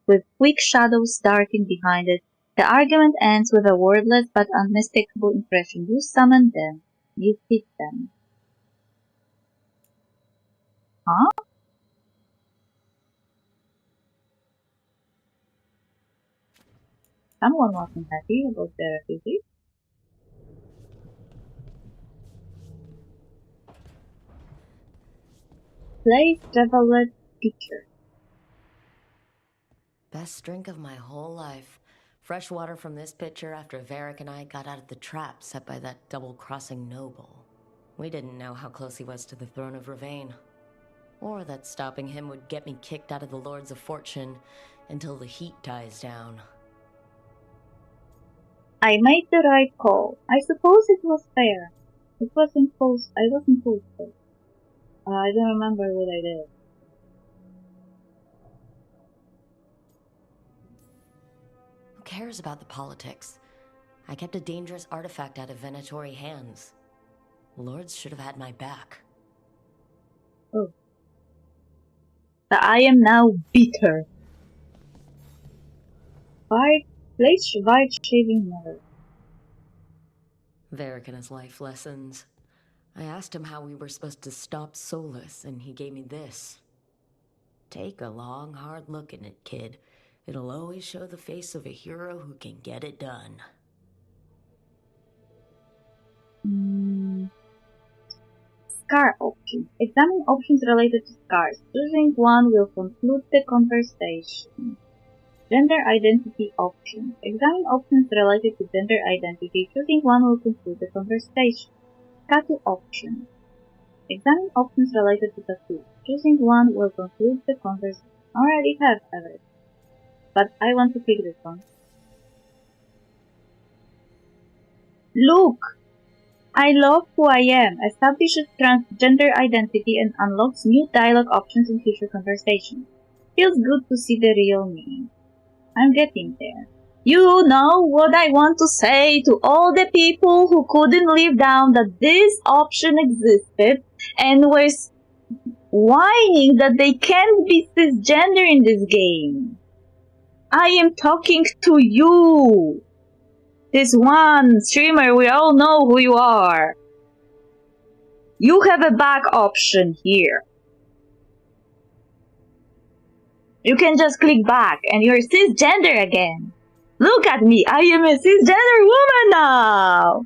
[SPEAKER 1] with quick shadows darting behind it. The argument ends with a wordless but unmistakable impression. You summon them. You hit them. Huh? Someone wasn't happy about the refugee. Place traveled picture.
[SPEAKER 16] Best drink of my whole life. Fresh water from this pitcher after Varric and I got out of the trap set by that double-crossing noble. We didn't know how close he was to the throne of Ravain. Or that stopping him would get me kicked out of the Lords of Fortune until the heat dies down.
[SPEAKER 1] I made the right call. I suppose it was fair. I wasn't forced. I don't remember what I did.
[SPEAKER 16] Who cares about the politics? I kept a dangerous artifact out of Venatori hands. The Lords should have had my back.
[SPEAKER 1] Oh. I am now bitter. Place survived shaving mother.
[SPEAKER 16] Varric and his life lessons. I asked him how we were supposed to stop Solus, and he gave me this. Take a long, hard look at it, kid. It'll always show the face of a hero who can get it done.
[SPEAKER 1] Scar options. Examine options related to scars. Choosing one will conclude the conversation. Gender identity options. Examine options related to gender identity. Choosing one will conclude the conversation. Tattoo options. Examine options related to tattoo. Choosing one will conclude the conversation. I already have everything, but I want to pick this one. Look! I love who I am. Establishes transgender identity and unlocks new dialogue options in future conversations. Feels good to see the real me. I'm getting there. You know what I want to say to all the people who couldn't live down that this option existed and were whining that they can't be cisgender in this game. I am talking to you. This one streamer, we all know who you are. You have a back option here. You can just click back and you're cisgender again. Look at me, I am a cisgender woman now!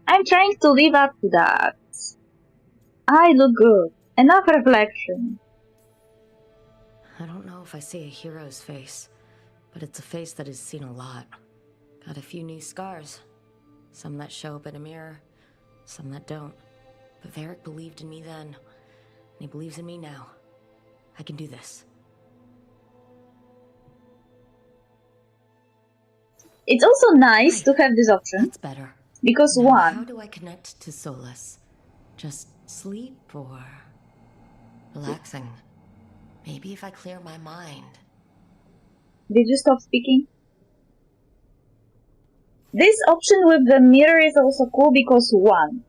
[SPEAKER 1] I'm trying to live up to that. I look good. Enough reflection.
[SPEAKER 16] I don't know if I see a hero's face, but it's a face that has seen a lot. Got a few new scars. Some that show up in a mirror, some that don't. But Varric believed in me then, and he believes in me now. I can do this.
[SPEAKER 1] It's also nice to have this option.
[SPEAKER 16] That's better.
[SPEAKER 1] Because
[SPEAKER 16] now,
[SPEAKER 1] one...
[SPEAKER 16] How do I connect to Solus? Just sleep or... relaxing? Maybe if I clear my mind.
[SPEAKER 1] Did you stop speaking? This option with the mirror is also cool because one...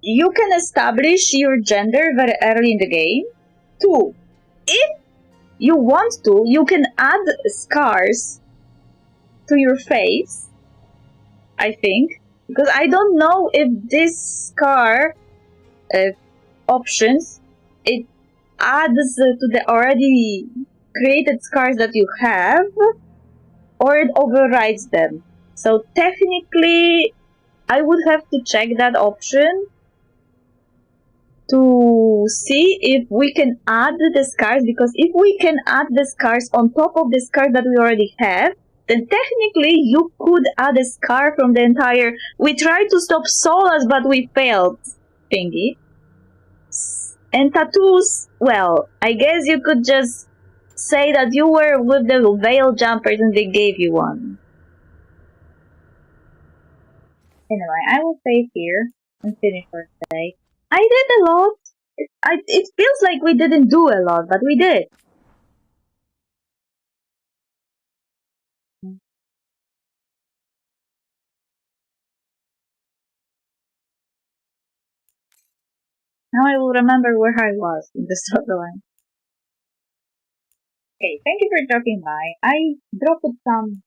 [SPEAKER 1] you can establish your gender very early in the game. Two... if you want to, you can add scars to your face, I think, because I don't know if this scar options, it adds to the already created scars that you have, or it overrides them. So technically, I would have to check that option to see if we can add the scars, because if we can add the scars on top of the scars that we already have, then technically you could add a scar from the entire "we tried to stop Solus but we failed" thingy. And tattoos, well, I guess you could just say that you were with the veil jumpers and they gave you one. Anyway, I will save here and finish for today. I did a lot. It feels like we didn't do a lot, but we did. Now I will remember where I was in the storyline. Okay, thank you for dropping by. I dropped some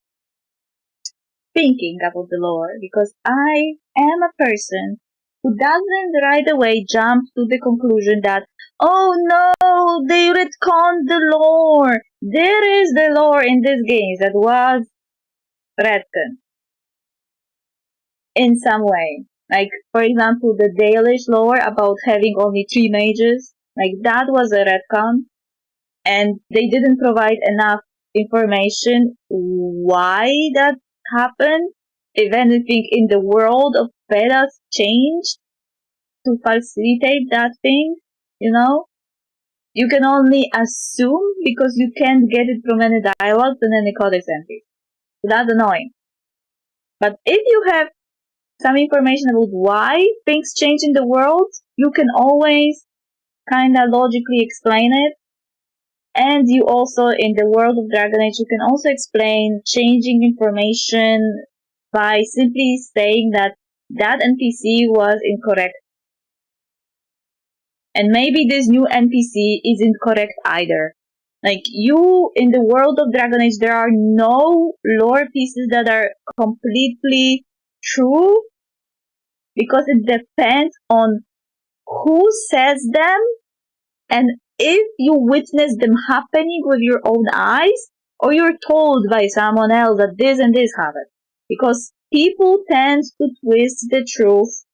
[SPEAKER 1] thinking about the lore because I am a person who doesn't right away jump to the conclusion that, oh no, they retconned the lore. There is the lore in this game that was retconned in some way. Like, for example, the Dalish lore about having only 3 mages. Like, that was a retcon. And they didn't provide enough information why that happened. If anything in the world of Vedas changed to facilitate that thing, you know? You can only assume because you can't get it from any dialogues and any codex entries. So that's annoying. But if you have some information about why things change in the world, you can always kind of logically explain it. And you also, in the world of Dragon Age, you can also explain changing information by simply saying that that NPC was incorrect. And maybe this new NPC isn't correct either. Like, you, in the world of Dragon Age, there are no lore pieces that are completely true, because it depends on who says them, and if you witness them happening with your own eyes, or you're told by someone else that this and this happened. Because people tend to twist the truth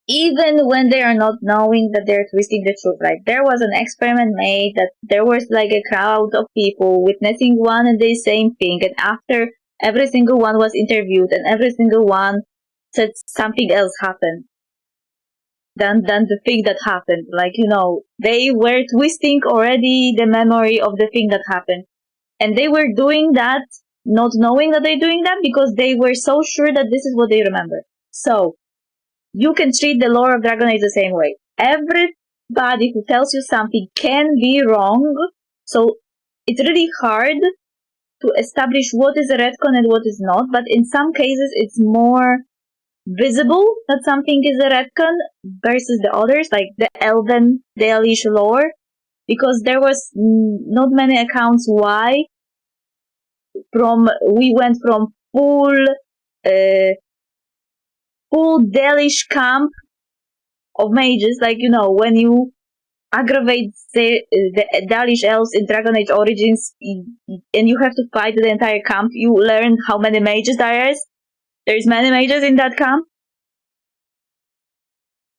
[SPEAKER 1] even when they are not knowing that they're twisting the truth. Like, there was an experiment made that there was like a crowd of people witnessing one and the same thing, and after every single one was interviewed and every single one said something else happened than the thing that happened. Like, you know, they were twisting already the memory of the thing that happened. And they were doing that, not knowing that they're doing that, because they were so sure that this is what they remember. So, you can treat the lore of Dragon Age the same way. Every everybody who tells you something can be wrong, so it's really hard to establish what is a retcon and what is not, but in some cases it's more visible that something is a retcon versus the others, like the Elven Dalish lore, because there was not many accounts why we went from full Dalish camp of mages, like, you know, when you aggravate the Dalish elves in Dragon Age Origins and you have to fight the entire camp, you learn how many mages there is. There's many mages in that camp.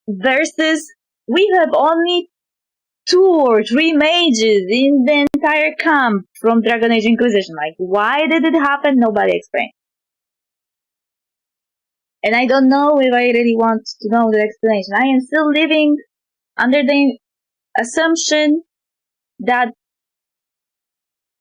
[SPEAKER 1] Versus, we have only 2 or 3 mages in the entire camp from Dragon Age Inquisition. Like, why did it happen? Nobody explained. And I don't know if I really want to know the explanation. I am still living under the assumption that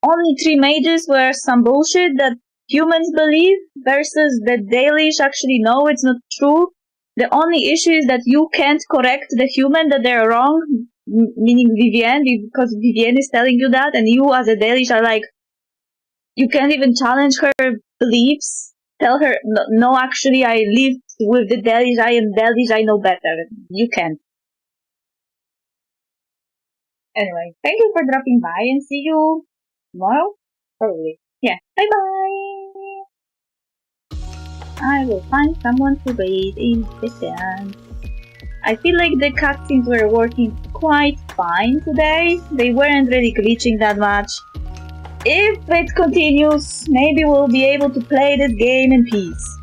[SPEAKER 1] only 3 mages were some bullshit that humans believe versus the Dalish actually know it's not true. The only issue is that you can't correct the human that they're wrong, meaning Vivienne, because Vivienne is telling you that, and you as a Dalish are like, you can't even challenge her beliefs. Tell her, no, actually, I lived with the Dalish, I am Dalish, I know better. You can't. Anyway, thank you for dropping by, and see you tomorrow? Probably. Yeah, bye-bye! I will find someone to raid in the dance. I feel like the cutscenes were working quite fine today. They weren't really glitching that much. If it continues, maybe we'll be able to play this game in peace.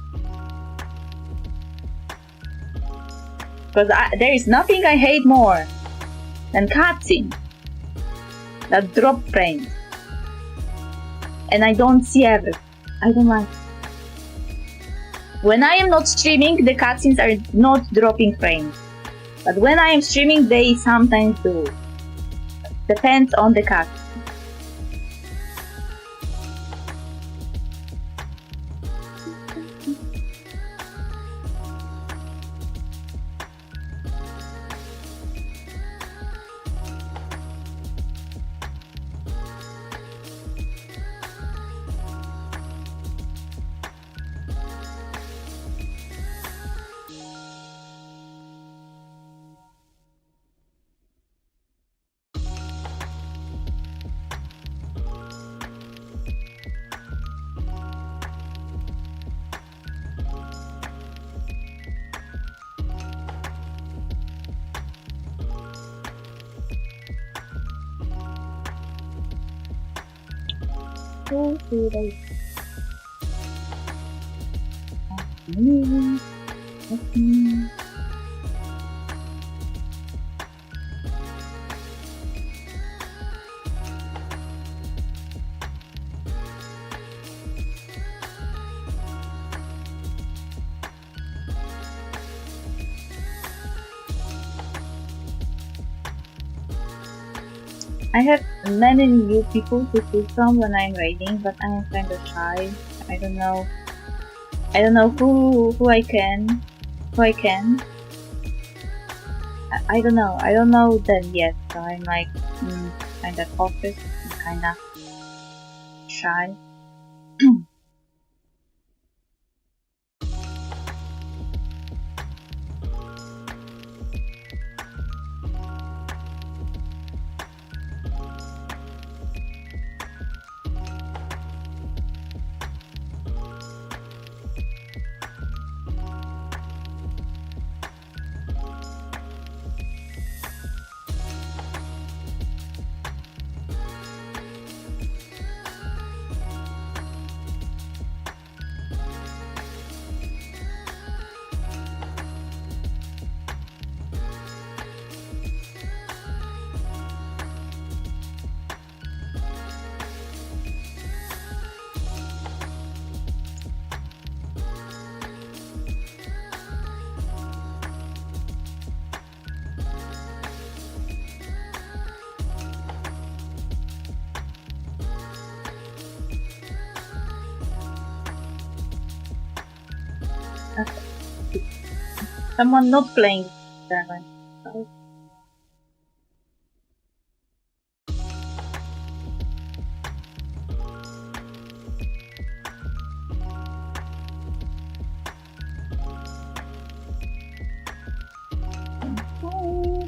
[SPEAKER 1] Because there is nothing I hate more than cutscenes that drop frames. And I don't see everything. I don't like it. When I am not streaming, the cutscenes are not dropping frames. But when I am streaming, they sometimes do. Depends on the cutscene. I have many new people to choose from when I'm raiding, but I am kind of shy. I don't know who I can. I don't know. I don't know them yet, so I'm like kind of cautious and kind of shy. Someone not playing Dragon.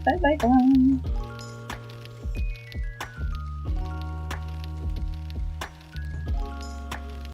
[SPEAKER 1] Bye bye bye.